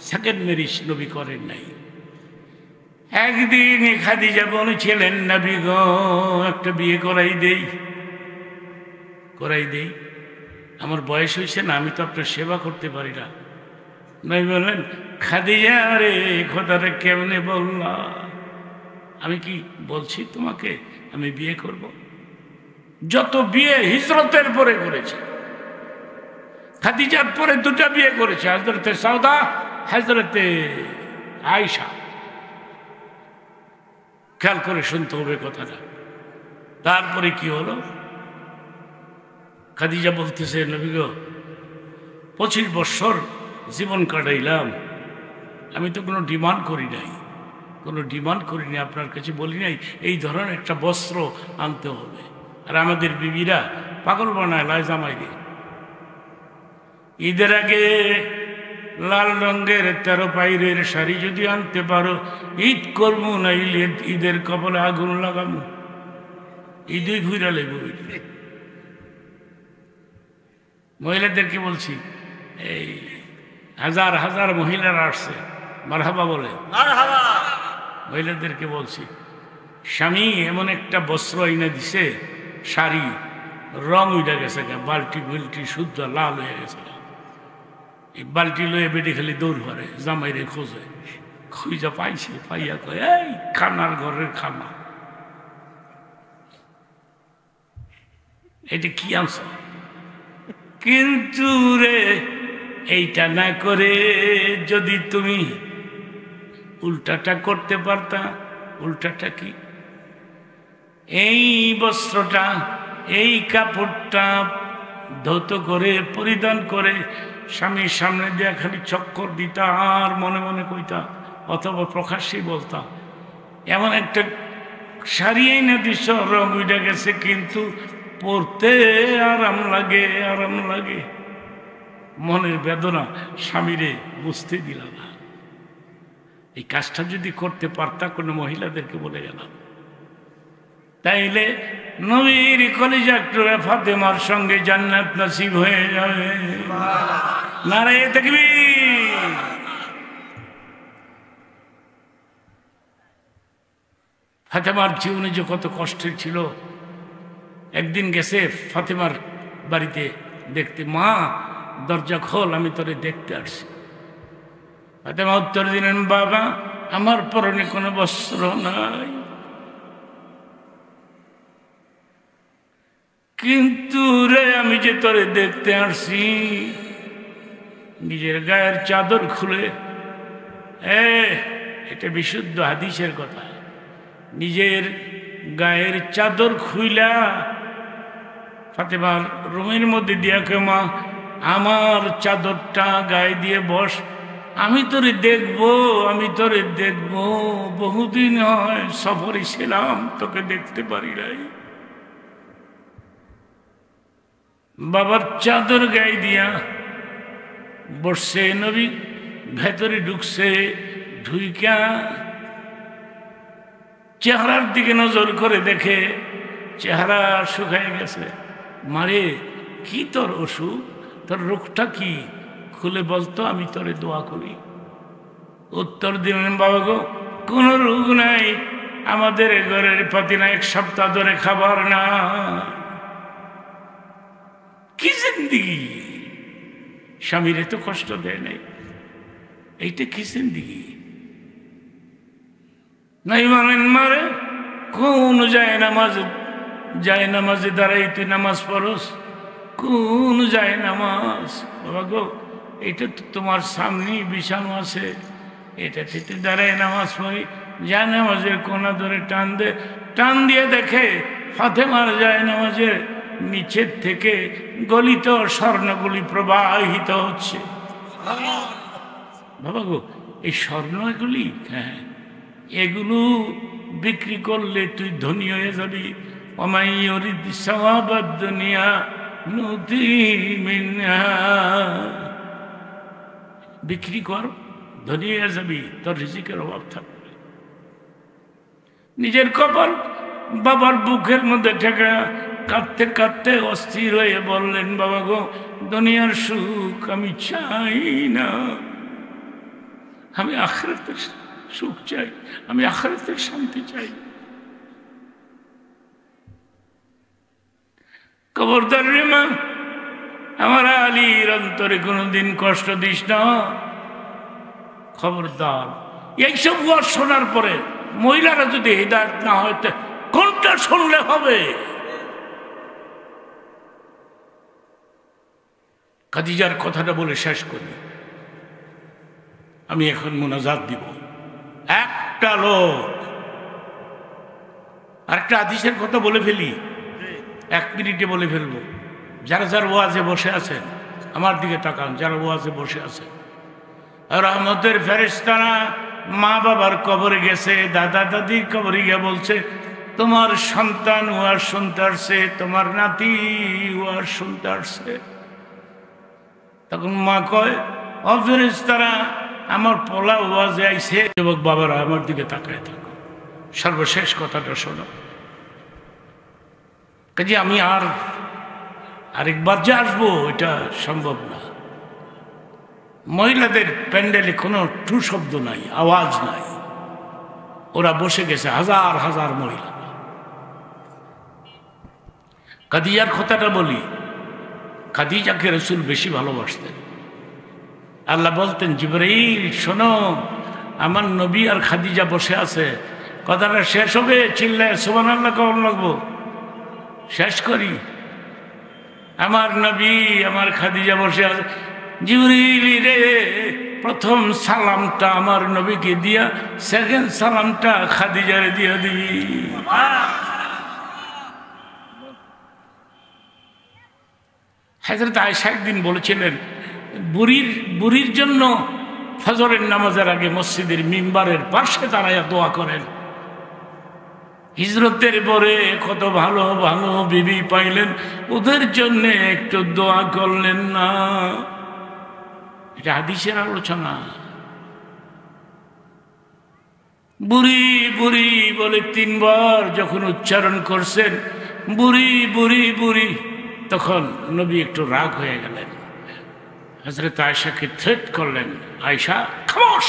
Speaker 1: সেকেন্ড ম্যারেজ নবী করেন নাই। একদিন খাদিজা বলেছিলেন, নবী গো, একটা বিয়ে করাই দেই, আমার বয়স হয়েছে না, আমি তো আপনার সেবা করতে পারি না। নবী বললেন, খাদিজা রে, খোদারে কেমনে বললা? আমি কি বলছি তোমাকে আমি বিয়ে করব? যত বিয়ে হিজরতের পরে করেছে, খাদিজার পরে 2টা বিয়ে করেছে, হযরতে সাউদা, হযরতে আয়েশা। খেয়াল করে শুনতে হবে কথাটা। তারপরে কি হলো? খাদিজা বলতেছে, নবী গো, 25 বছর জীবন কাটাইলাম, আমি তো কোনো ডিমান্ড করি নাই, আপনার কাছে বলি নাই এই ধরনের একটা বস্ত্র আনতে হবে। আর আমাদের বিবিরা পাগল বানায় লাই জামাই দিয়ে। ঈদের আগে লাল রঙের 13 পাইরের শাড়ি যদি আনতে পারো, ঈদ করবো, নাইলে ঈদের কপালে আগুন লাগাবো। ঈদই ঘুরা লেব। মহিলাদেরকে বলছি, এই হাজার হাজার মহিলারা আসছে, মারহাবা বলে। মহিলাদেরকে বলছি, স্বামী এমন একটা বস্ত্র এনে দিছে, শাড়ি রং উঠে গেছে, বাল্টি বিল্টি শুদ্ধ লাল হয়ে গেছে। এই বাল্টি লয়ে বেডে খালি দৌড় ভরে, জামাইরে খোঁজে, খুঁজা পাইছে, পাইয়া কয় এই খানার ঘরের খানা, এটা কি আনছ? কিন্তু রে এইটা না করে যদি তুমি উল্টাটা করতে পারতা। উল্টাটা কি? এই বস্ত্রটা, এই কাপড়টা ধৌত করে পরিধান করে স্বামীর সামনে দিয়ে খালি চক্কর দিতা আর মনে মনে কইতা, অথবা প্রকাশ্যেই বলতা, এমন একটা শাড়ি না দিস, রং উঠে গেছে কিন্তু পরতে আরাম লাগে, আরাম লাগে। মনের বেদনা স্বামীরে বুঝতে দিল না। এই কাজটা যদি করতে পারতা, কোনো মহিলাদেরকে বলে গেলাম, তাইলে নবীর কলিজা টুকরা ফাতেমার সঙ্গে জান্নাত নসিব হয়ে যাবে। নারায়ে তাকবীর। ফাতেমার জীবনে যে কত কষ্টের ছিল। একদিন গেছে ফাতেমার বাড়িতে দেখতে, মা দরজা খোল, আমি তোরে দেখতে আসছি। ফাতেমা উত্তর দিলেন, বাবা আমার পরনে কোনো বস্ত্র নাই, কিন্তু রে আমি যে তোরে দেখতে আসছি। নিজের গায়ের চাদর খুলে, এটা বিশুদ্ধ হাদিসের কথা, নিজের গায়ের চাদর খুইলা ফাতেমার রুমের মধ্যে দিয়া কে, মা আমার চাদরটা গায়ে দিয়ে বস, আমি তোরে দেখবো, আমি তোরে দেখবো। বহুদিন হয় সফরে ছিলাম, তোকে দেখতে পারি নাই। বাবার চাদর গায়ে দিয়া বসছে নবী, ভেতরে ঢুকছে, ঢুইকা চেহারার দিকে নজর করে দেখে চেহারা শুকায় গেছে। মারে কি তোর অসুখ, তোর রোগটা কি, খুলে বলতো, আমি তোরে দোয়া করি। উত্তর দিলেন, বাবা গো কোন রোগ নাই, আমাদের ঘরের প্রতি না 1 সপ্তাহ ধরে খাবার না। কি জিন্দিগি, স্বামীর এত কষ্ট দেয় নাই, এইটা কি জিন্দিগি? নাই মানেন মারে, কোন যায় নামাজে দাঁড়াই তুই নামাজ পড়স, কোন যায় নামাজ? বাবা গো এটা তো তোমার সামনেই বিছানো আছে, এটা থেকে দাঁড়ায় নামাজ পড়ি। যায় নামাজের কোনা ধরে টান দিয়ে দেখে ফাতেমার যায় নামাজের নিচের থেকে গলিত স্বর্ণগুলি প্রবাহিত হচ্ছে। বাবা গো এই স্বর্ণগুলি, হ্যাঁ এগুলো বিক্রি করলে তুই ধনী হয়ে যাবি। দুনিয়া বিক্রি কর, ধনী হয়ে যাবি, তোর রিজিকের অভাব থাকবে। নিজের কপাল বাবার বুকের মধ্যে ঠেকা কাঁদতে কাঁদতে অস্থির হয়ে বললেন, বাবা গো দুনিয়ার সুখ আমি চাই না, আমি আখিরাতের সুখ চাই, আমি আখিরাতের শান্তি চাই। খবরদার রে মা, আমার আলীর অন্তরে কোনোদিন কষ্ট দিস না, খবরদার। এইসব ওয়াজ শোনার পরে মহিলারা যদি হিদায়াত না হয়, কোনটা শুনলে হবে? খাদিজার কথাটা বলে শেষ করি, আমি এখন মুনাজাত দিব। একটা লোক, আরেকটা হাদিসের কথা বলে ফেলি, 1 মিনিটে বলে ফেলবো। যারা যারা ওয়াজে বসে আছেন আমার দিকে তাকান, যারা ওয়াজে বসে আছেন, রহমতের ফেরেশতারা মা বাবার কবরে গেছে, দাদা দাদির কবরে গিয়ে বলছে, তোমার সন্তান ওয়াজ শুনতে আসছে, তোমার নাতি ওয়াজ শুনতে আসছে। তখন মা কয়, ও ফেরেশতারা আমার পোলা ওয়াজে আইছে। যুবক বাবারা আমার দিকে তাকায় থাকো, সর্বশেষ কথাটা শোনো। কাজে আমি আরেকবার যে আসবো এটা সম্ভব না। মহিলাদের প্যান্ডেলে কোনো টু শব্দ নাই, আওয়াজ নাই, ওরা বসে গেছে হাজার হাজার মহিলা। খাদিজার কথাটা বলি, খাদিজাকে রাসূল বেশি ভালোবাসতেন। আল্লাহ বলতেন, জিবরাইল শোনো, আমার নবী আর খাদিজা বসে আছে, কথাটা শেষ হবে, চিল্লায় সুবহানাল্লাহ কেমন লাগবো, শেষ করি। আমার নবী আমার খাদিজা বসে আছে, জিবরাইল রে প্রথম সালামটা আমার নবীকে দিয়া, সেকেন্ড সালামটা খাদিজারে দিয়া দিবি। হযরত আয়েশা একদিন বলেছিলেন, বুড়ির জন্য ফজরের নামাজের আগে মসজিদের মিম্বারের পাশে দাঁড়াইয়া দোয়া করেন। হিজরতের পরে কত ভালো ভালো বিবি পাইলেন, ওদের জন্য একটু দোয়া করলেন না? এটা হাদিসের আলোচনা। বুড়ি বুড়ি বলে 3 বার যখন উচ্চারণ করছেন, বুড়ি বুড়ি বুড়ি, তখন নবী একটু রাগ হয়ে গেলেন। হযরত আয়েশাকে থ্রেট করলেন, আয়েশা খামোশ,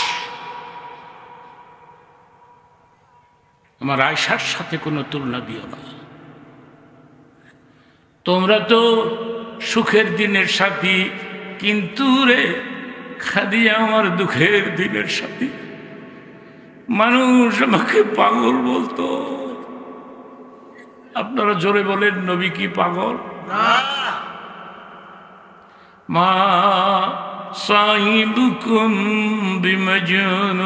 Speaker 1: আমার আয়েশার সাথে কোনো তুলনা দিও না। তোমরা তো সুখের দিনের সাথী, কিন্তু রে খাদিজা আমার দুঃখের দিনের সাথী। মানুষ আমাকে পাগল বলতো। আপনারা জোরে বলেন, নবী কি পাগল? মা সাহিবুকুম বিমাজনুন,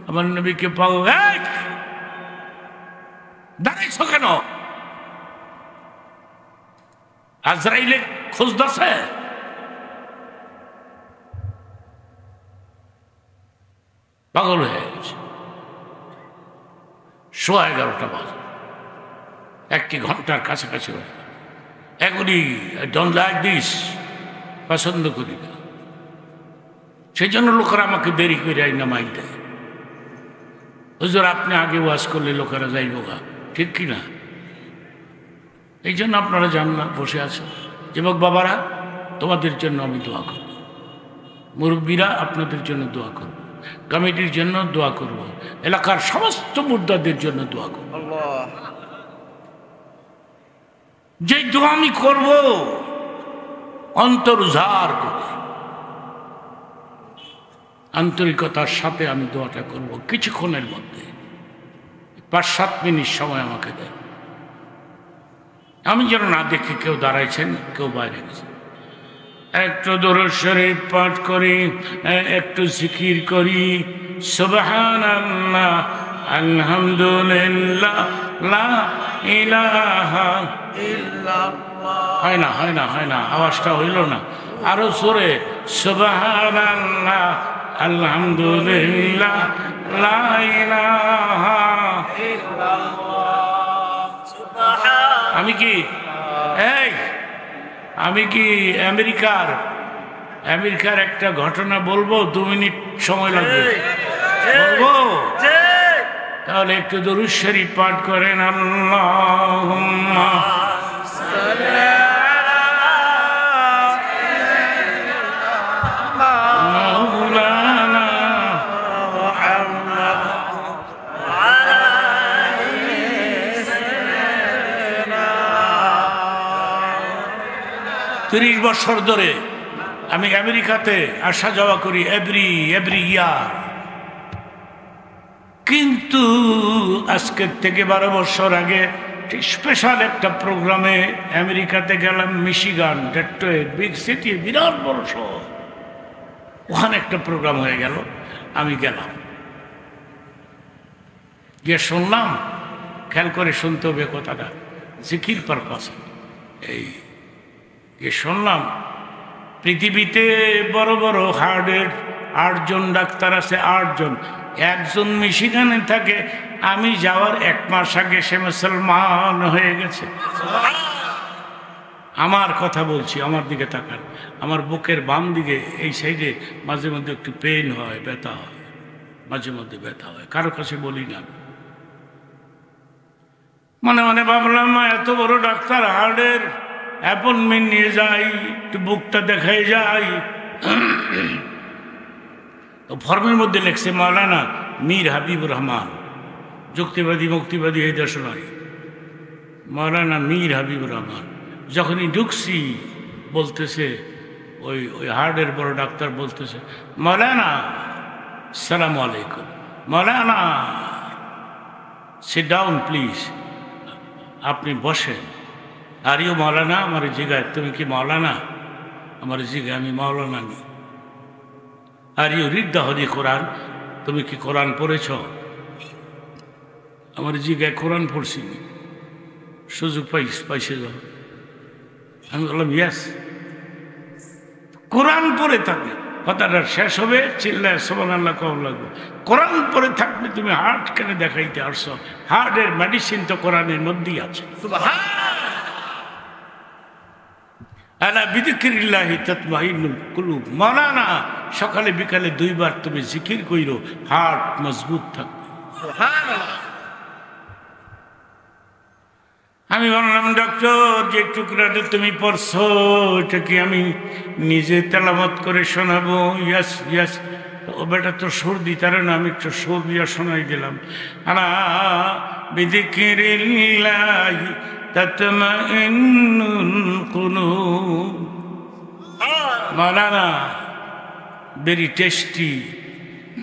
Speaker 1: আমার নবীকে পাগল। দাঁড়াইছো কেন? আজরাইলে খুঁজতেছে। পাগল হয়ে গেছে। 11:15 বাজে, 1 ঘন্টার কাছাকাছি হয়ে গেল। এগুলি ডোন্ট লাইক দিস, পছন্দ করি না। সেই জন্য লোকেরা আমাকে দেরি করে নামাই দেয়। হুজুর আপনি আগে ওয়াজ করলে লোকেরা যাইব গা, ঠিক কিনা? এই জন্য আপনারা জান না, বসে আছেন। যুবক বাবারা, তোমাদের জন্য আমি দোয়া করব, মুরব্বীরা আপনাদের জন্য দোয়া করব, কমিটির জন্য দোয়া করব, এলাকার সমস্ত মুর্দাদের জন্য দোয়া করব। যে দোয়া আমি করব অন্তর উজাড় করে, আন্তরিকতার সাথে আমি দোয়াটা করব। কিছুক্ষণের মধ্যে 5-7 মিনিট সময় আমাকে দেন। আমি যেন না দেখি কেউ দাঁড়াইছেন, কেউ বাইরে গেছেন। একটু দরুদ শরীফ পাঠ করি, একটু জিকির করি। সুবহানাল্লাহ, আলহামদুলিল্লাহ, লা ইলাহা ইল্লাল্লাহ। হয় না, আওয়াজটা হইল না। আরো জোরে, সুবহানাল্লাহ, আলহামদুলিল্লাহ, লা ইলাহা ইল্লাল্লাহ। আমি কি আমেরিকার একটা ঘটনা বলবো? 2 মিনিট সময় লাগবে, বলবো? তাহলে একটু দরুদ শরীফ পাঠ করেন। আল্লাহুম্মা সাল্লি মাওলানা মুহাম্মদ ওয়া আলা আলিহি সাল্লাম। 30 বছর ধরে আমি আমেরিকাতে আসা যাওয়া করি, এভরি ইয়ার। কিন্তু আজকের থেকে 12 বছর আগে স্পেশাল একটা প্রোগ্রামে আমেরিকাতে গেলাম। মিশিগান, ডেট্রয়েট, বিগ সিটি, বিরাট বড় শহর। ওখানে একটা প্রোগ্রাম হয়ে গেল, আমি গেলাম, গিয়ে শুনলাম। খেয়াল করে শুনতে হবে কথাটা, জিকির পারপাসে। এই গিয়ে শুনলাম, পৃথিবীতে বড় বড় হার্টের 8 জন ডাক্তার আছে, 8 জন। একজন মিশিগানে থাকে। আমি যাওয়ার 1 মাস আগে সে মুসলমান হয়ে গেছে। আমার কথা বলছি, আমার দিকে তাকান। আমার বুকের বাম দিকে এই সাইডে মাঝে মধ্যে একটু পেইন হয়, ব্যথা হয়, মাঝে মধ্যে ব্যথা হয়। কারো কাছে বলি না। মনে মনে ভাবলাম এত বড় ডাক্তার, হার্টের অ্যাপয়েন্টমেন্ট নিয়ে যাই, একটু বুকটা দেখাই যাই। তো ফর্মের মধ্যে লেখছে মাওলানা মীর হাবিবুর রহমান, যুক্তিবাদী মুক্তিবাদী এই দেশ নয়, মাওলানা মীর হাবিবুর রহমান। যখনই ঢুকছি বলতেছে ওই ওই হার্টের বড় ডাক্তার বলতেছে, মাওলানা আসসালামু আলাইকুম, মাওলানা সিট ডাউন প্লিজ, আপনি বসেন। আর ইউ মাওলানা, আমার জিগায় তুমি কি মাওলানা? আমার জিগায় আমি মাওলানা নি। Are you read the Holy Quran, তুমি কি কোরআন পড়েছ? আমার জিগায় কোরআন পড়ছি, সুযোগ পাইছে যাও। আমি বললাম ইয়েস। কোরআন পড়ে থাকবে, কথাটা শেষ হবে চিল্লায় সুবহানাল্লাহ কম লাগবে। কোরআন পড়ে থাকবে, তুমি হার্ট কেন দেখাইতে আসছো? হার্টের মেডিসিন তো কোরআনের মধ্যেই আছে। আলা বিযিকরিল্লাহি তাতমাইন্নুল কুলুব। মাওলানা সকালে বিকালে 2 বার তুমি জিকির কইরো, হার্ট মজবুত থাকবে। সুবহানাল্লাহ। আমি বললাম ডক্টর, যে টুকরাটা তুমি পড়ছো এটা কি আমি নিজে তেলাওয়াত করে শোনাবো? ইয়াস ইয়াস। ও বেটা তো সর্দি, তার না আমি একটু সুর দিয়া শোনাই দিলাম। আলা বিযিকরিল্লাহি তাতমাইন্নুল কুলুব। মাওলানা ভেরি টেস্টি,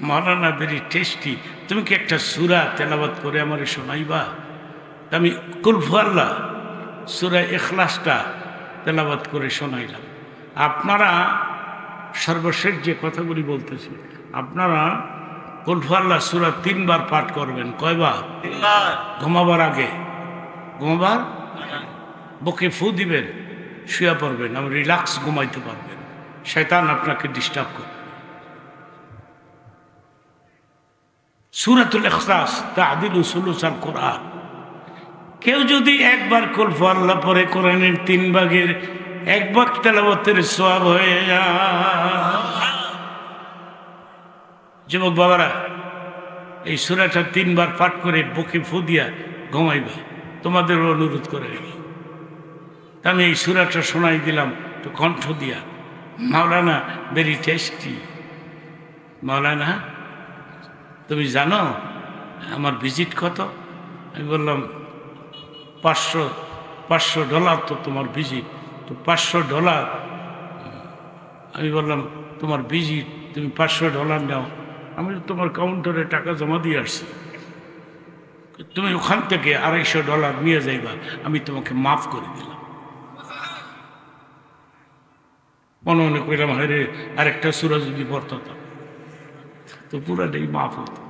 Speaker 1: মাওলানা ভেরি টেস্টি। তুমি কি একটা সূরা তেলাওয়াত করে আমারে শোনাইবা? আমি কুল আল্লাহ সূরা ইখলাসটা তেলাওয়াত করে শোনাইলাম। আপনারা সর্বশেষ যে কথাগুলি বলতেছি, আপনারা কুল আল্লাহ সূরা 3 বার পাঠ করবেন। কয়বার? 3 বার। ঘুমাবার আগে, ঘুমাবার বুকে ফু দিবেন, শুয়ে পড়বেন, আপনি রিল্যাক্স ঘুমাইতে পারবেন, শয়তান আপনাকে ডিস্টার্ব করবে। সূরাতুল ইখলাস তা'দিলু সুলুসাল কোরআন। কেউ যদি একবার কুল আল্লাহ পরে কোরআনের 3 ভাগের 1 ভাগ তেলাওয়াতের সওয়াব হয়ে যায়। যুবক বাবারা, এই সূরাটা 3 বার পাঠ করে বুকে ফু দিয়া ঘুমাইবা, তোমাদের অনুরোধ করে গেল। আমি এই সূরাটা শোনাই দিলাম তো কণ্ঠ দিয়া। মাওলানা ভেরি টেস্টি। মাওলানা তুমি জানো আমার ভিজিট কত? আমি বললাম $500 তো তোমার ভিজিট। তো $500। আমি বললাম তোমার ভিজিট, তুমি $500 নাও। আমি তোমার কাউন্টারে টাকা জমা দিয়ে আসছি, তুমি ওখান থেকে $250 নিয়ে যাইবা, আমি তোমাকে মাফ করে দিলাম। মনে মনে কইলাম হায়রে আরেকটা সূরা যদি পড়তাম তো পুরাটাই মাফ হতো।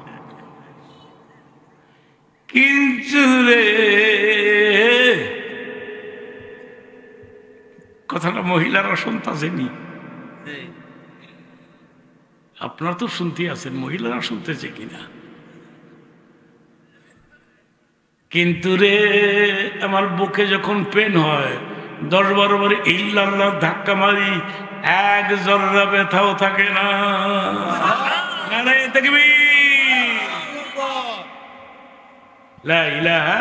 Speaker 1: কিন্তু রে, কথাটা মহিলারা শুনতেছেনি, আপনারা তো শুনতে আছেন, মহিলারা শুনতেছে কিনা? কিন্তু রে, আমার বুকে যখন পেন হয় 10-12 বার ইল্লাল্লাহ ধাক্কা মারি, 1 জররা ব্যথাও থাকে না। নারায়ে তাকবীর, লা ইলাহা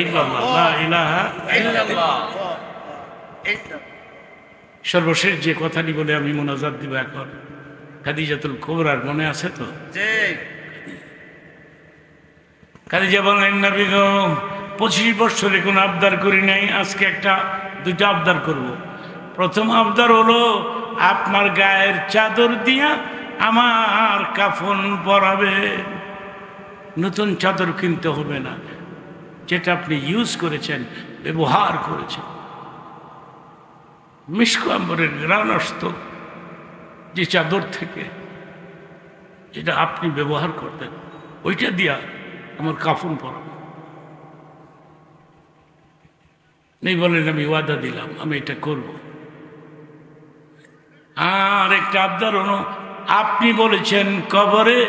Speaker 1: ইল্লাল্লাহ, লা ইলাহা ইল্লাল্লাহ। সর্বশেষ যে কথাটি বলে আমি মুনাজাত দিব এখন, খাদিজাতুল কুবরার মনে আছে তো? খাদিজা বলেন, নবী গো 25 বছরে কোনো আবদার করি নাই, আজকে 1-2টা আবদার করব। প্রথম আবদার হলো আপনার গায়ের চাদর দিয়া আমার কাফন পরাবে। নতুন চাদর কিনতে হবে না, যেটা আপনি ইউজ করেছেন, ব্যবহার করেছেন। মিশক আম্বরের ঘ্রাণ আসতো যে চাদর থেকে, যেটা আপনি ব্যবহার করতেন, ওইটা দিয়া আমার কাফন পরাবো। নেই বলেন আমি ওয়াদা দিলাম আমি এটা করব। আর একটা আবদার হলো, আপনি বলেছেন কবরে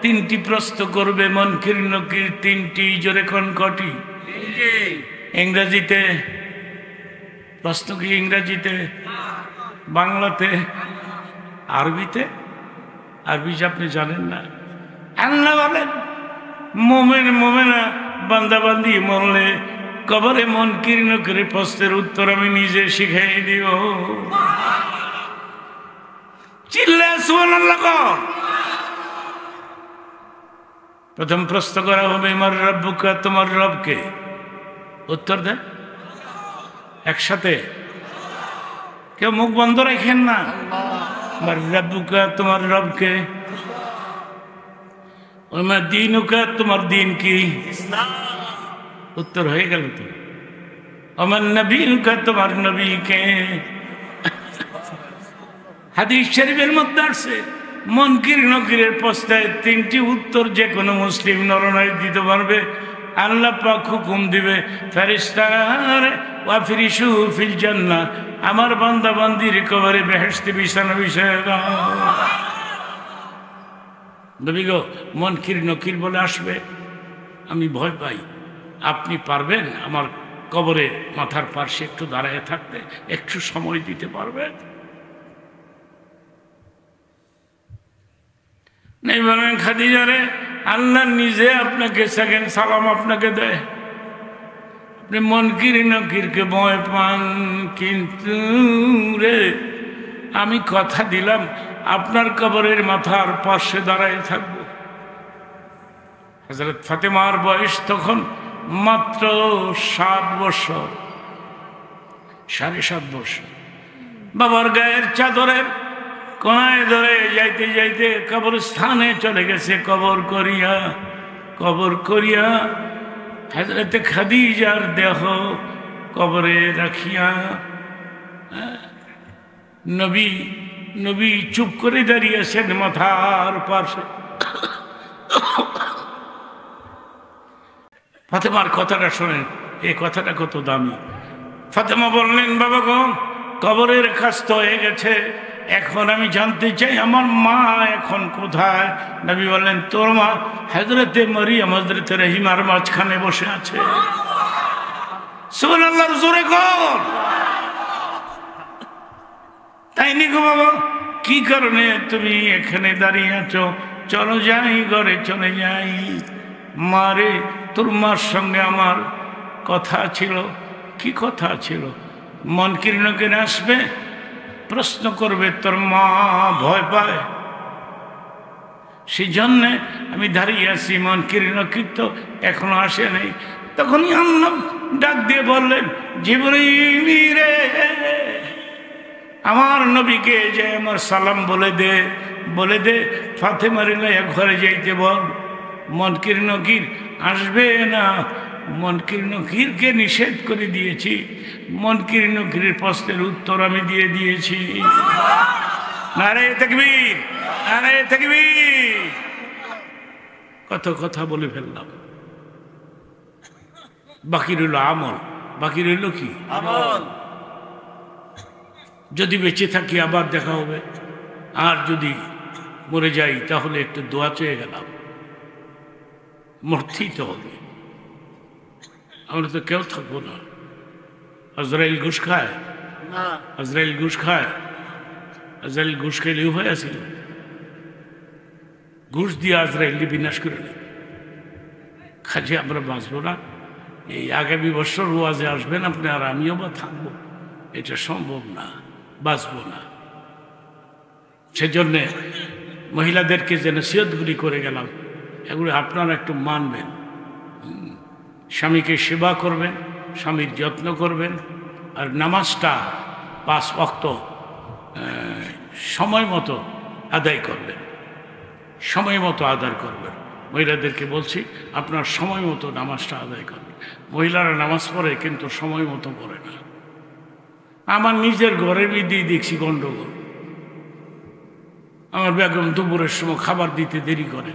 Speaker 1: 3টি প্রশ্ন করবে, মুনকির নকির 3টি, জোরে কোন কটি? ইংরেজিতে প্রশ্ন কি? ইংরেজিতে, বাংলাতে, আরবিতে? আরবি আপনি জানেন না? আল্লাহ বলেন মোমেন মোমেনা বান্দাবান্দি মরলে কবরে মুনকির নকির প্রশ্নের উত্তর আমি নিজে শিখাই দিব। চিল্লা সুবহানাল্লাহ। প্রথম প্রশ্ন করা হবে মার রব্বুকা, তোমার রবকে? উত্তর দেন একসাথে, কেউ মুখ বন্ধ রাখেন না। মার রব্বুকা, তোমার রবকে? ওমা দীনুকা, তোমার দিন কি? উত্তর হয়ে গেল তো। আমার নবীকা, তোমার নবীকে? হাদিস শরীফের মধ্যে আছে মুনকির নকিরের প্রশ্নের 3টি উত্তর যে কোনো মুসলিম নরনারী দিতে পারবে। আল্লাহ পাক হুকুম দিবে ফেরেশতারা, ওয়াফরিশু ফিল জান্নাহ, আমার বান্দা বান্দির কবরে বেহেশতে বিছানা বিছায় দাও। নবী গো, মুনকির নকির বলে আসবে, আমি ভয় পাই, আপনি পারবেন আমার কবরে মাথার পাশে একটু দাঁড়ায় থাকতে, একটু সময় দিতে পারবেন? নেই বলেন খাদিজা রে, আল্লাহ নিজে আপনাকে সেকেন্ড সালাম আপনাকে দেয়। আপনি মুনকির নকিরকে ভয় পান, কিন্তু রে আমি কথা দিলাম আপনার কবরের মাথার পাশে দাঁড়ায় থাকবো। হযরত ফাতেমার বয়স তখন মাত্র 7 বছর, 7.5 বছর। বাবার গায়ের চাদরের কোনায় ধরে যাইতে যাইতে কবরস্থানে চলে গেছে। কবর করিয়া হযরত খাদিজার দেহ কবরে রাখিয়া নবী চুপ করে দাঁড়িয়েছেন মাথার পাশে। ফাতেমার কথাটা শোনেন, এই কথাটা কত দামি। ফাতেমা বললেন, বাবা গো, কবরের কাজ তো হয়ে গেছে, এখন আমি জানতে চাই আমার মা এখন কোথায়? নবী বললেন, তোর মা হযরতে মরিয়ম হযরতে রহিমার মাঝখানে বসে আছে। সুবহানাল্লাহ, জোরে কর। তাই নি গো বাবা, কি কারণে তুমি এখানে দাঁড়িয়ে আছো? চলো যাই, ঘরে চলে যাই। মারে, তোর মার সঙ্গে আমার কথা ছিল। কি কথা ছিল? মুনকির নকির আসবে, প্রশ্ন করবে, তোর মা ভয় পায়, সেই জন্যে আমি দাঁড়িয়ে আছি। মুনকির নকির তো এখনো আসে নাই। তখনই আল্লাহ ডাক দিয়ে বললেন, জিবরীল রে, আমার নবীকে যে আমার সালাম বলে দে ফাতেমার লইয়া ঘরে যাইতে বল। মুনকির নকির আসবে না। মুনকির নকিরকে নিষেধ করে দিয়েছি, মুনকির নকিরের প্রশ্নের উত্তর আমি দিয়ে দিয়েছি। নারে তাকবীর, নারে তাকবীর। কত কথা বলে ফেললাম, বাকি রইল আমল। বাকি রইল কি? আমল। যদি বেঁচে থাকি আবার দেখা হবে, আর যদি মরে যাই তাহলে একটু দোয়া চেয়ে গেলাম। মরতেই তো হবে, আমরা তো কেউ থাকবো না। আজরাইল ঘুষ খায়? আজরাইল ঘুষ খায়? আজরাইল ঘুষ খেলে উভয় আছিল, ঘুষ দিয়ে আজরাইল বিনাশ করে নেই। কাজে আমরা বাঁচবো না। এই আগামী বছর ওয়াজে আসবেন আপনি, আর আমিও বা থাকবো, এটা সম্ভব না, বাঁচবো না। সেজন্যে মহিলাদেরকে যে নসিহতগুলি করে গেলাম, এগুলো আপনারা একটু মানবেন। স্বামীকে সেবা করবেন, স্বামীর যত্ন করবেন, আর নামাজটা 5 ওয়াক্ত সময় মতো আদায় করবেন, সময় মতো আদায় করবেন। মহিলাদেরকে বলছি, আপনার সময় মতো নামাজটা আদায় করবেন। মহিলারা নামাজ পড়ে কিন্তু সময় মতো পড়ে না। আমার নিজের ঘরের মধ্যেই দেখছি গণ্ডগোল। আমার বেগম দুপুরের সময় খাবার দিতে দেরি করে,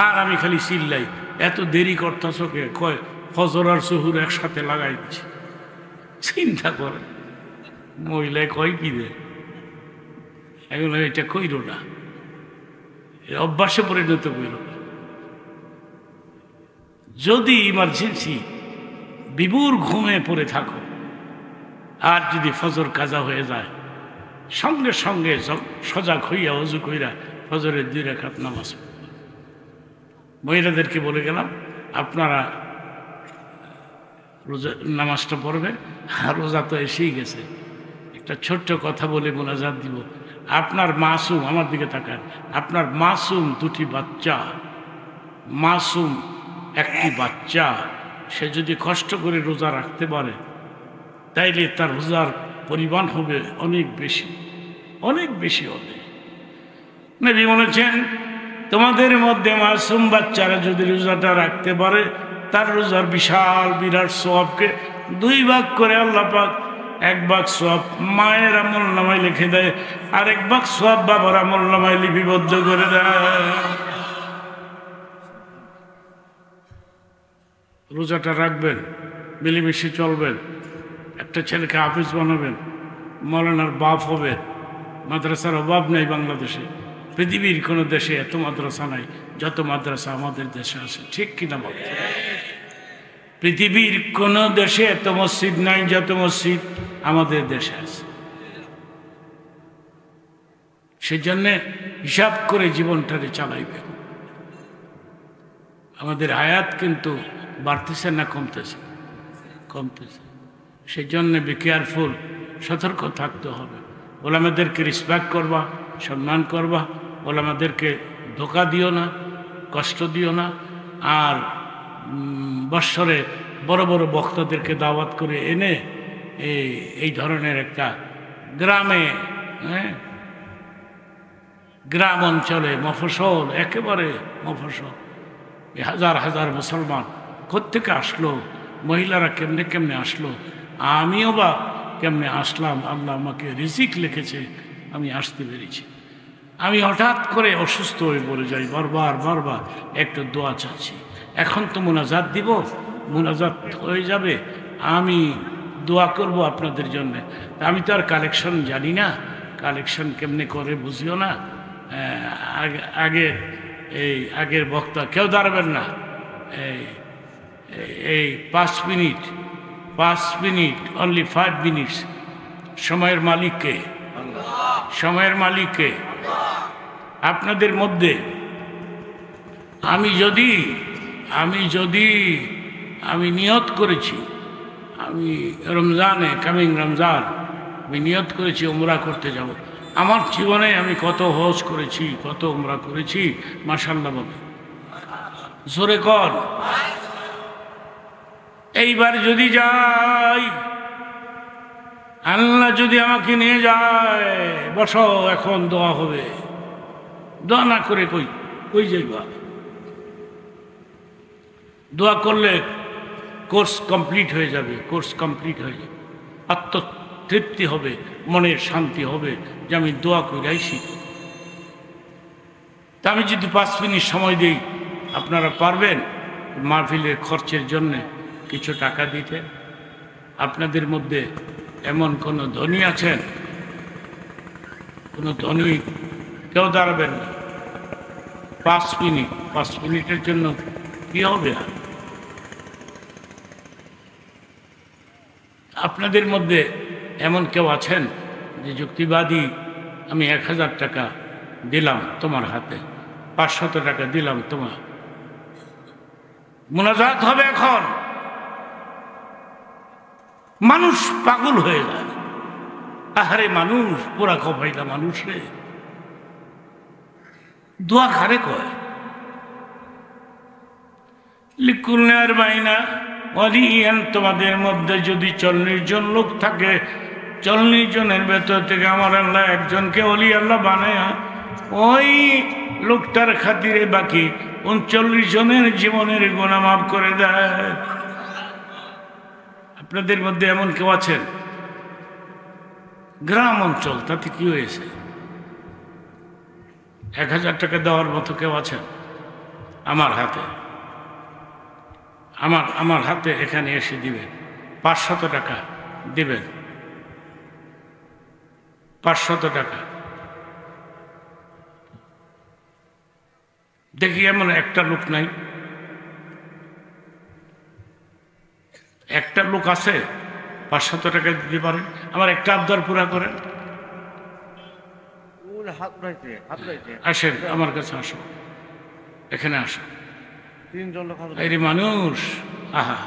Speaker 1: আর আমি খালি চিল্লাই, এত দেরি করতেছ কে? কয় ফজর আর জোহর একসাথে লাগাই দিচ্ছি। চিন্তা করে মহিলায় কয় কি রে, এগুলো এটা কইল না, অভ্যাসে পরিণত কইল। যদি ইমার্জেন্সি বিভোর ঘুমে পড়ে থাকো, আর যদি ফজর কাজা হয়ে যায়, সঙ্গে সঙ্গে সজাগ হইয়া অজু কইরা ফজরের 2 রাকাত নামাজ। মহিলাদেরকে বলে গেলাম, আপনারা রোজা নামাজটা পড়বেন, আর রোজা তো এসেই গেছে। একটা ছোট্ট কথা বলে মোনাজাত দিব। আপনার মাসুম, আমার দিকে তাকান, আপনার মাসুম দুটি বাচ্চা, মাসুম একটি বাচ্চা, সে যদি কষ্ট করে রোজা রাখতে পারে তাইলে তার রোজার পরিমাণ হবে অনেক বেশি, অনেক বেশি হবে। নবী বলেছেন, তোমাদের মধ্যে মাসুম বাচ্চারা যদি রোজাটা রাখতে পারে তার রোজার বিশাল বিরাট সওয়াবকে 2 ভাগ করে আল্লাহ পাক, 1 ভাগ সওয়াব মায়ের আমল নামায় লিখে দেয়, আর 1 ভাগ সওয়াব বাবার আমল নামায় লিপিবদ্ধ করে দেয়। রোজাটা রাখবেন, মিলেমিশে চলবেন, একটা ছেলেকে হাফিজ বানাবেন, মৌলানার বাপ হবেন। মাদ্রাসার অভাব নেই বাংলাদেশে, পৃথিবীর কোনো দেশে এত মাদ্রাসা নাই যত মাদ্রাসা আমাদের দেশে আছে, ঠিক কিনা বলতে? পৃথিবীর কোনো দেশে এত মসজিদ নাই যত মসজিদ আমাদের দেশে আছে। সেজন্যে হিসাব করে জীবনটাকে চালাইবেন। আমাদের আয়াত কিন্তু বাড়তেছে না কমতেছে? কমতেছে। সেই জন্যে বি কেয়ারফুল, সতর্ক থাকতে হবে। ওলামাদেরকে রেসপেক্ট করবা, সম্মান করবা, ওলামাদেরকে ধোঁকা দিও না, কষ্ট দিও না। আর বৎসরে বড় বড় বক্তাদেরকে দাওয়াত করে এনে এই ধরনের একটা গ্রামে, গ্রাম অঞ্চলে, মফস্বল, একেবারে মফস্বল, হাজার হাজার মুসলমান কোত্থেকে আসলো, মহিলারা কেমনে কেমনে আসলো, আমিও বা কেমনে আসলাম, আল্লাহ আমাকে রিজিক লিখেছে, আমি আসতে পেরেছি। আমি হঠাৎ করে অসুস্থ হয়ে পড়ে যাই, বারবার বারবার একটু দোয়া চাচ্ছি। এখন তো মোনাজাত দিব, মোনাজাত হয়ে যাবে, আমি দোয়া করব আপনাদের জন্য। আমি তো আর কালেকশন জানি না, কালেকশন কেমনে করে বুঝিও না। আগের বক্তা কেউ দাঁড়াবেন না, এই 5 মিনিট, অনলি 5 মিনিটস। সময়ের মালিককে, সময়ের মালিককে। আপনাদের মধ্যে আমি নিয়ত করেছি, আমি রমজানে, কামিং রমজান, আমি নিয়ত করেছি উমরা করতে যাব। আমার জীবনে আমি কত হজ করেছি, কত উমরা করেছি, মাশাআল্লাহ বলে জোরে কর। এইবার যদি যাই, আল্লাহ যদি আমাকে নিয়ে যায়, বসো এখন দোয়া হবে। দোয়া না করে কই যাইবা? দোয়া করলে কোর্স কমপ্লিট হয়ে যাবে, কোর্স কমপ্লিট হয়ে যাবে, আত্মতৃপ্তি হবে, মনের শান্তি হবে যে আমি দোয়া করে আইছি। তা আমি যদি 5 মিনিট সময় দিই, আপনারা পারবেন মাহফিলের খরচের জন্যে কিছু টাকা দিতে? আপনাদের মধ্যে এমন কোনো ধনী আছেন? কোনো ধনী কেউ দাঁড়াবেন না? 5 মিনিটের জন্য কি হবে? আপনাদের মধ্যে এমন কেউ আছেন যে যুক্তিবাদী, আমি 1000 টাকা দিলাম তোমার হাতে, 500 টাকা দিলাম তোমার, মুনাজাত হবে এখন? মানুষ পাগল হয়ে যায়। আহারে মানুষ, পুরা কপাইলা মানুষ রে, দোয়া খারে কয় লিকুলনার বাইনা অলিয়ান। তোমাদের মধ্যে যদি 40 জন লোক থাকে, 40 জনের ভেতর থেকে আমার আল্লাহ একজনকে অলি আল্লাহ বানায়, ওই লোকটার খাতিরে বাকি 39 জনের জীবনের গুনাহ মাফ করে দেয়। আপনাদের মধ্যে এমন কেউ আছেন? গ্রাম অঞ্চল, তাতে কি হয়েছে? 1000 টাকা দেওয়ার মতো কেউ আছেন? আমার হাতে এখানে এসে দিবেন, 500 টাকা দিবেন, 500 টাকা। দেখি এমন একটা লোক নাই? একটা লোক আছে 500 টাকা দিতে পারেন? আমার একটা আবদার পুরা করেন। আসেন আমার কাছে, আসো, এখানে আসো। 3 জন মানুষ, আহা,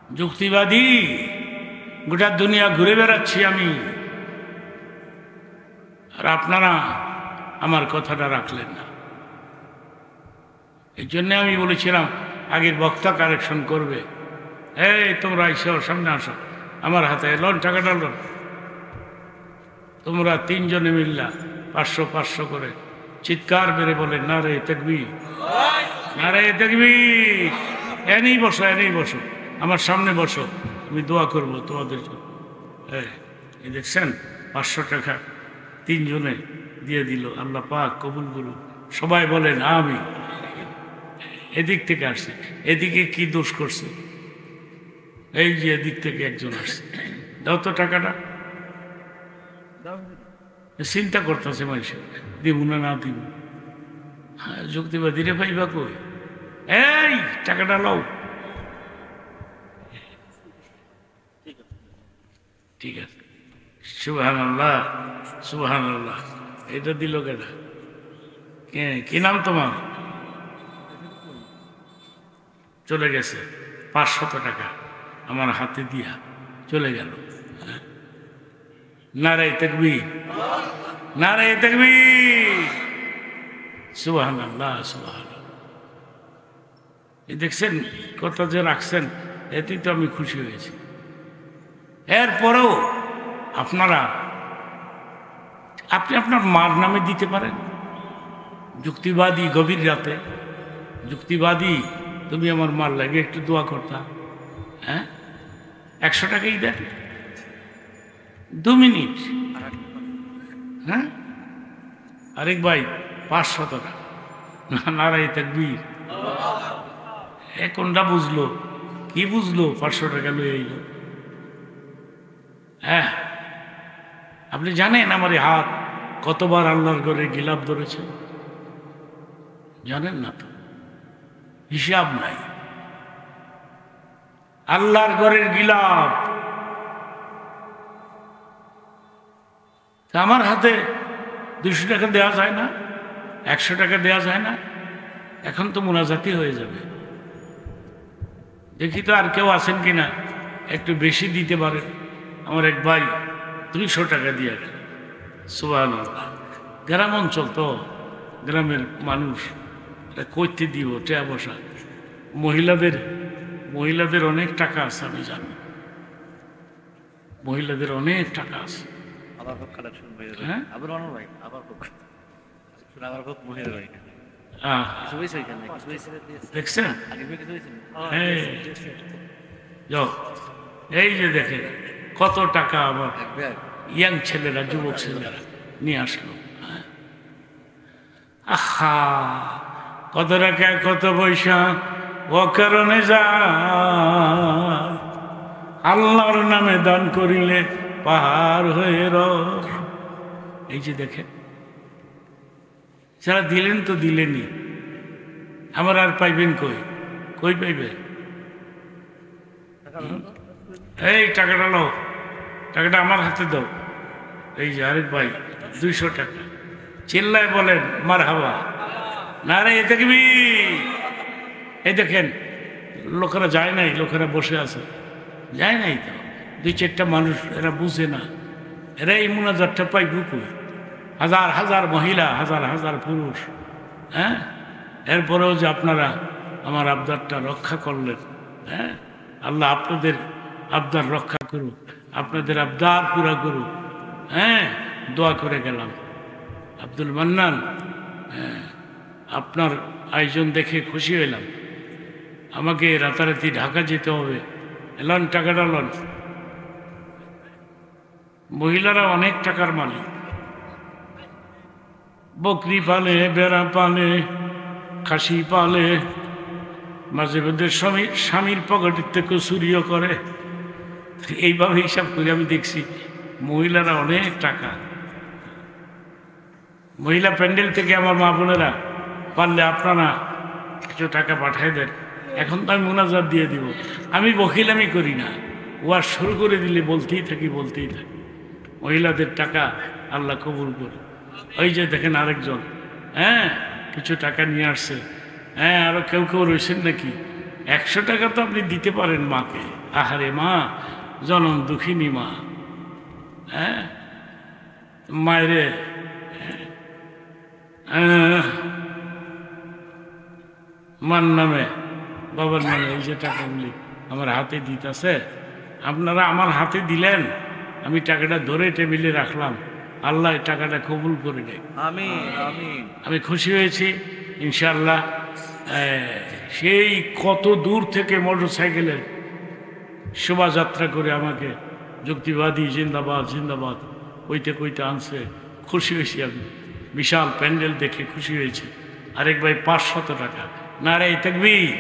Speaker 1: যুক্তিবাদী, গোটা দুনিয়া ঘুরে বেড়াচ্ছি আমি, আর আপনারা আমার কথাটা রাখলেন না। এই জন্য আমি বলেছিলাম আগের বক্তা কারেকশন করবে। এই তোমরা এসো, সামনে আসো, আমার হাতে লন, টাকাটা লন। তোমরা তিনজনে মিল্লা 500 500 করে চিৎকার মেরে বলে নারে তাকবীর, নারে তাকবীর। এনেই বসো, এনেই বসো, আমার সামনে বসো, আমি দোয়া করব তোমাদের জন্য। এই দেখছেন 500 টাকা তিনজনে দিয়ে দিল। আল্লাহ পাক কবুল করুন, সবাই বলেন আমিন। এদিক থেকে আসছে, এদিকে কি দোষ করছে? এই যে এদিক থেকে একজন আসছে, দাও তো টাকাটা। চিন্তা করতেছে মানুষ, দিব না না দিব। হ্যাঁ, যুক্তিবাদী রে ভাইবা কই, এই টাকাটা লও। ঠিক আছে, সুবহানাল্লাহ সুবহানাল্লাহ। এটা দিল কেটা? কি নাম তোমার? চলে গেছে 500 টাকা আমার হাতে দিয়া চলে গেল। নারে তাকবীর, নারে তাকবীর, সুবহানাল্লাহ সুবহানাল্লাহ। এই দেখছেন কত যে রাখছেন, এতেই তো আমি খুশি হয়েছি। এরপরেও আপনারা, আপনি আপনার মার নামে দিতে পারেন। যুক্তিবাদী গভীর রাতে, যুক্তিবাদী তুমি আমার মার লাগে একটু দোয়া করতা। হ্যাঁ, 100 টাকাই দেন, 2 মিনিট। হ্যাঁ, আরেক ভাই 500 টাকা। নারাই তাকবীর। কোনটা বুঝলো? কি বুঝলো? 500 টাকা লয়ে আইল। হ্যাঁ, আপনি জানেন আমার এই হাত কতবার আল্লাহর ঘরে গিলাপ ধরেছে? জানেন না তো, হিসাব নাই। আল্লাহর ঘরের গিলাপ। আমার হাতে 200 টাকা দেওয়া যায় না, 100 টাকা দেওয়া যায় না? এখন তো মুনাজাতি হয়ে যাবে। দেখি তো আর কেউ আছেন কিনা একটু বেশি দিতে পারে। আমার এক ভাই 200 টাকা দিয়ে গেল। সুবহানাল্লাহ। গ্রাম অঞ্চল তো, গ্রামের মানুষ কইতে দিব টেয়া বসা। মহিলাদের অনেক টাকা আছে, আমি জানি। মহিলাদের অনেক টাকা আছে। হ্যাঁ, দেখছেন? এই যে দেখেন কত টাকা আমার ইয়াং ছেলেরা, যুবক ছেলেরা নিয়ে আসলো। আহা, কত টাকা, কত পয়সা ও কারণে যায়। আল্লাহর নামে দান করিলে পাহাড় হয়ে রয়। এই যে দেখেন, যারা দিলেন তো দিলেনই, আমার আর পাইবেন কই? কই পাইবেন? এই টাকাটা লো, টাকাটা আমার হাতে দাও। এই যে আরেক ভাই 200 টাকা। চিল্লায় বলেন মারহাবা, নারে তাকবীর। এই দেখেন লোকেরা যায় নাই, লোকেরা বসে আছে, যায় নাই তো। 2-4টা মানুষ, এরা বুঝে না, এরা এই মুনাজাতটা পাইব কই? হাজার হাজার মহিলা, হাজার হাজার পুরুষ। হ্যাঁ, এরপরেও যে আপনারা আমার আবদারটা রক্ষা করলেন। হ্যাঁ, আল্লাহ আপনাদের আবদার রক্ষা করুক, আপনাদের আবদার পুরা করুক। হ্যাঁ, দোয়া করে গেলাম। আব্দুল মান্নান, আপনার আয়োজন দেখে খুশি হইলাম। আমাকে রাতারাতি ঢাকা যেতে হবে। লন টাকাটা লন। মহিলারা অনেক টাকার মালিক। বকরি পালে, বেড়া পালে, খাসি পালে, মাঝে মধ্যে স্বামীর পকেটের থেকে চুরিও করে। এইভাবে হিসাব করে আমি দেখছি মহিলারা অনেক টাকা। মহিলা প্যান্ডেল থেকে আমার মা বোনেরা পারলে আপনারা কিছু টাকা পাঠাই দেন। এখন তো আমি মুনাজাত দিয়ে দিব। আমি বকিলামি করি না, ওয়াজ শুরু করে দিলে বলতেই থাকি। মহিলাদের টাকা আল্লাহ কবুল করে। ওই যে দেখেন আরেকজন, হ্যাঁ, কিছু টাকা নিয়ে আসছে। হ্যাঁ, আরো কেউ রয়েছেন নাকি? 100 টাকা তো আপনি দিতে পারেন মাকে। আহারে মা, জনম দুঃখিনী মা, হ্যাঁ মায়েরে মার নামে বাবার নামে এই যে টাকাগুলি আমার হাতে দিতেছে, আপনারা আমার হাতে দিলেন, আমি টাকাটা ধরে টেবিলে রাখলাম, আল্লাহ টাকাটা কবুল করে নেয়। আমি খুশি হয়েছি ইনশাআল্লাহ। সেই কত দূর থেকে মোটর সাইকেলের শোভাযাত্রা করে আমাকে যুক্তিবাদী জিন্দাবাদ জিন্দাবাদ কইতে কইতে আনছে, খুশি হয়েছি আমি। বিশাল প্যান্ডেল দেখে খুশি হয়েছি। আরেক ভাই 500 টাকা, নারে তাকবীর।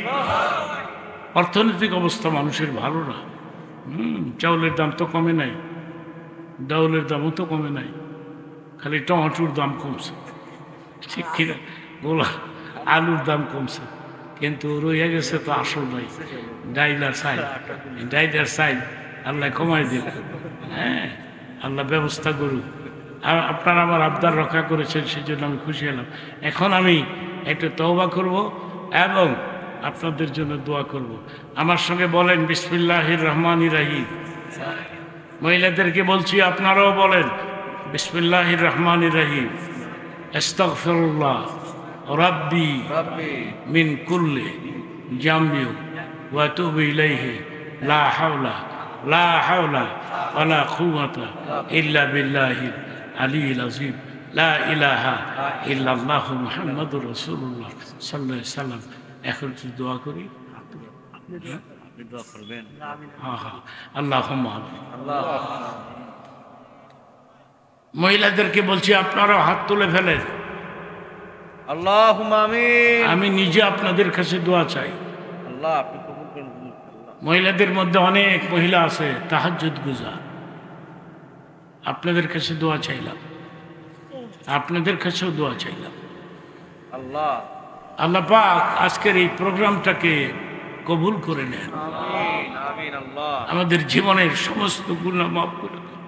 Speaker 1: অর্থনৈতিক অবস্থা মানুষের ভালো না। চাউলের দাম তো কমে নাই, ডাউলের দামও তো কমে নাই, খালি টমেটোর দাম কমছে, ঠিক কিনা? গোলা আলুর দাম কমছে, কিন্তু রইয়া গেছে তো আসল নাই, ডাইলার সাইড। ডাইলার সাইড আল্লাহ কমাই দিল। হ্যাঁ, আল্লাহ ব্যবস্থা করুক। আর আপনারা আমার আবদার রক্ষা করেছেন, সেই জন্য আমি খুশি হলাম। এখন আমি একটু তওবা করব এবং আপনাদের জন্য দোয়া করব। আমার সঙ্গে বলেন বিসমিল্লাহির রহমানির রহিম। মহিলাদেরকে বলছি, আপনারাও বলেন বিসমিল্লাহির রহমানির রহিম। আস্তাগফিরুল্লাহ রাব্বি মিন কুল্লি জামবি ওয়া আতুবু ইলাইহি লা হাওলা ওয়ালা কুওয়াতা ইল্লা বিল্লাহিল আলিয়্যিল আযীম। লা ইলাহা ইল্লাল্লাহু মুহাম্মাদুর রাসূলুল্লাহ সাল্লাল্লাহু আলাইহি সাল্লাম। এখন কি দোয়া করি? আপনি দোয়া করবেন? হ্যাঁ, আল্লাহুম্মা আমিন। মহিলাদেরকে বলছি, আপনারাও হাত তুলে ফেলেন।
Speaker 2: আল্লাহুম্মা আমিন।
Speaker 1: আমি নিজে আপনাদের কাছে দোয়া চাই।
Speaker 2: আল্লাহ আপনি কবুল করুন।
Speaker 1: মহিলাদের মধ্যে অনেক মহিলা আছে তাহাজ্জুদ গুজার, আপনাদের কাছে দোয়া চাইলাম, আপনাদের কাছেও দোয়া চাইলাম। আল্লাহ পাক আজকের এই প্রোগ্রামটাকে কবুল করে নেন।
Speaker 2: আমিন আমিন। আল্লাহ
Speaker 1: আমাদের জীবনের সমস্ত গুনাহ মাফ করে দেন।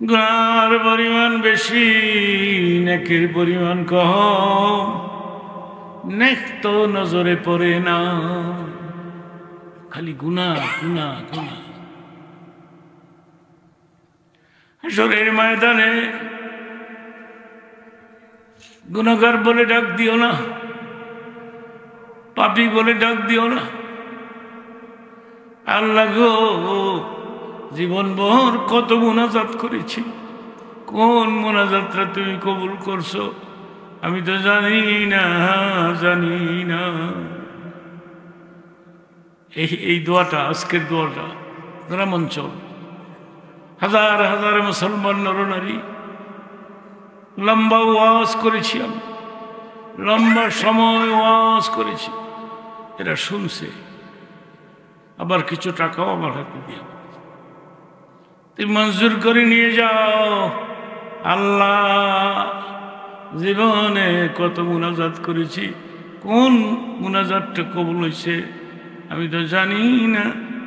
Speaker 1: গুনার পরিমাণ বেশি, নেকির পরিমাণ কম। নেক তো নজরে পড়ে না, খালি গুনাহ গুনাহ গুনাহ। হাসরের ময়দানে গুনাহগার বলে ডাক দিও না, পাপী বলে ডাক দিও না। আল্লাহ গো, জীবনভর কত মুনাজাত করেছি, কোন মুনাজাতটা তুমি কবুল করছো আমি তো জানি না, জানি না। এই দোয়াটা, আজকের দোয়াটা গ্রাম অঞ্চল হাজার হাজার মুসলমান নরনারী লম্বা ওয়াজ করেছি, আমি লম্বা সময় ওয়াজ করেছি, এরা শুনছে, আবার কিছু টাকাও আমার হাতে দিয়ে তুমি মঞ্জুর করে নিয়ে যাও। আল্লাহ, জীবনে কত মুনাজাত করেছি, কোন মুনাজাতটা কবুল হয়েছে আমি তো জানি না।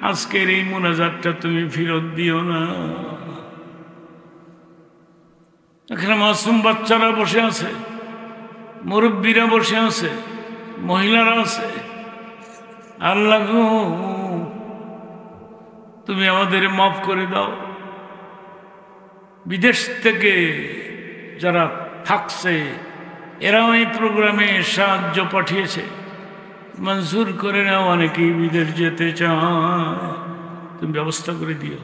Speaker 1: আজকের এই মুনাজাতটা তুমি ফেরত দিও না। এখানে মাসুম বাচ্চারা বসে আছে, মুরব্বীরা বসে আছে, মহিলারা আছে। আল্লাহ গো, তুমি আমাদের মাফ করে দাও। বিদেশ থেকে যারা থাকছে এরাও এই প্রোগ্রামে সাহায্য পাঠিয়েছে, মঞ্জুর করে নাও। অনেকেই বিদেশ যেতে চায়, তুমি ব্যবস্থা করে দিও।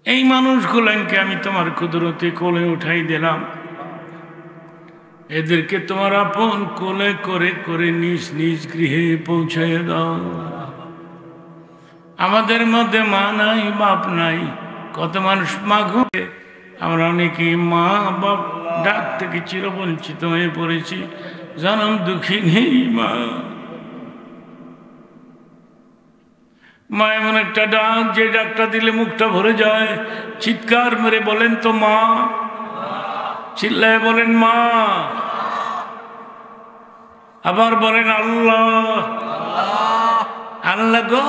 Speaker 1: এই মানুষগুলোকে আমি তোমার কুদরতে কোলে উঠাই দিলাম, এদেরকে তোমার আপন কোলে করে করে নিজ নিজ গৃহে পৌঁছায় দাও। আমাদের মধ্যে মা নাই, বাপ নাই, কত মানুষ মা ঘুরে, আমরা অনেকেই মা বাপ ডাক থেকে চিরবঞ্চিত হয়ে পড়েছি। জনম দুঃখিনী মা, মা এমন একটা ডাক, যে ডাকটা দিলে মুখটা ভরে যায়। চিৎকার মেরে বলেন তো মা, চিল্লায় বলেন মা, আবার বলেন আল্লাহ। আল্লাহ গো,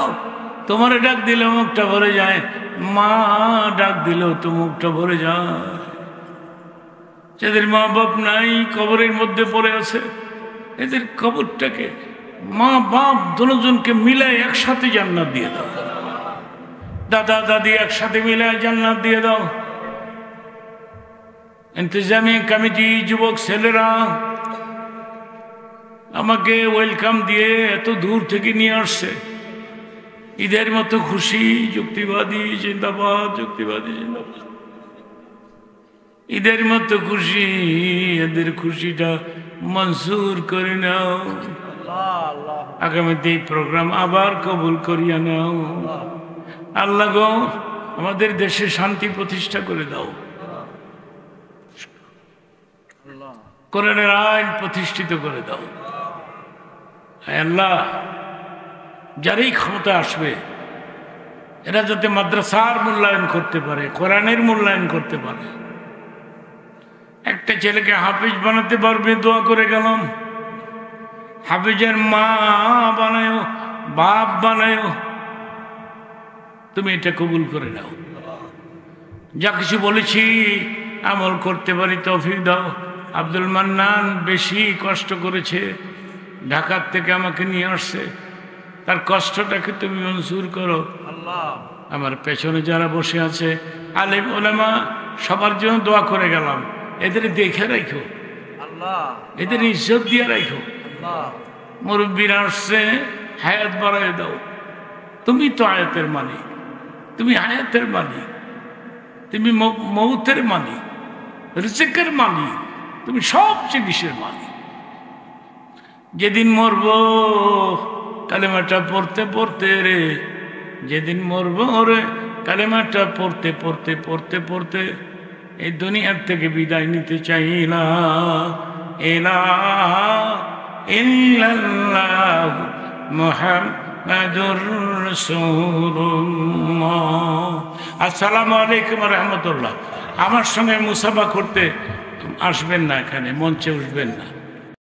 Speaker 1: তোমার ডাক দিলে মুখটা ভরে যায়, মা ডাক দিলেও তো মুখটা ভরে যায়। যাদের মা বাপ নাই, কবরের মধ্যে পড়ে আছে, এদের কবরটাকে মা বাপ দুজনকে মিলায় একসাথে জান্নাত দিয়ে দাও, দাদা দাদি একসাথে মিলায় জান্নাত দিয়ে দাও। ইন্তজামি কমিটি যুবক ছেলেরা আমাকে ওয়েলকাম দিয়ে এত দূর থেকে নিয়ে আসছে, ঈদের মতো খুশি, যুক্তিবাদী জিন্দাবাদ, যুক্তিবাদী জিন্দাবাদ, ঈদের মতো খুশি, এদের খুশিটা মঞ্জুর করে নাও। আগামীতে এই প্রোগ্রাম আবার কবুল করিয়া নাও। আল্লাহ গো, আমাদের দেশে শান্তি প্রতিষ্ঠা করে দাও, কোরআনের আইন প্রতিষ্ঠিত করে দাও। আল্লাহ, যারাই ক্ষমতা আসবে এরা যাতে মাদ্রাসার মূল্যায়ন করতে পারে, কোরআনের মূল্যায়ন করতে পারে। একটা ছেলেকে হাফিজ বানাতে পারবে, দোয়া করে গেলাম। হাফিজের মা বানায়ো, বাপ বানায়ো, তুমি এটা কবুল করে নাও। যা কিছু বলেছি আমল করতে পারি তৌফিক দাও। আব্দুল মান্নান বেশি কষ্ট করেছে, ঢাকার থেকে আমাকে নিয়ে আসছে, তার কষ্টটাকে তুমি মঞ্জুর করো। আমার পেছনে যারা বসে আছে আলেম ওলামা, সবার জন্য দোয়া করে গেলাম। এদের দেখে রাখো, এদের ইজ্জত দিয়ে রাখো। মুরব্বীরা আসছে, হায়াত বাড়াই দাও। তুমি তো আয়াতের মালিক, তুমি হায়াতের মালিক, তুমি মৌতের মালিক, রিজিকের মালিক, তুমি সব জিনিসের মালিক। যেদিন মরব কালেমাটা পড়তে পড়তে রে, যেদিন মরব রে কালেমাটা পড়তে পড়তে পড়তে পড়তে এই দুনিয়ার থেকে বিদায় নিতে চাই না। ইলাহা ইল্লাল্লাহ মুহাম্মাদুর রাসূলুল্লাহ। আসসালামু আলাইকুম ওয়া রাহমাতুল্লাহ। আমার সঙ্গে মুসাফা করতে আসবেন না, এখানে মঞ্চে উঠবেন না।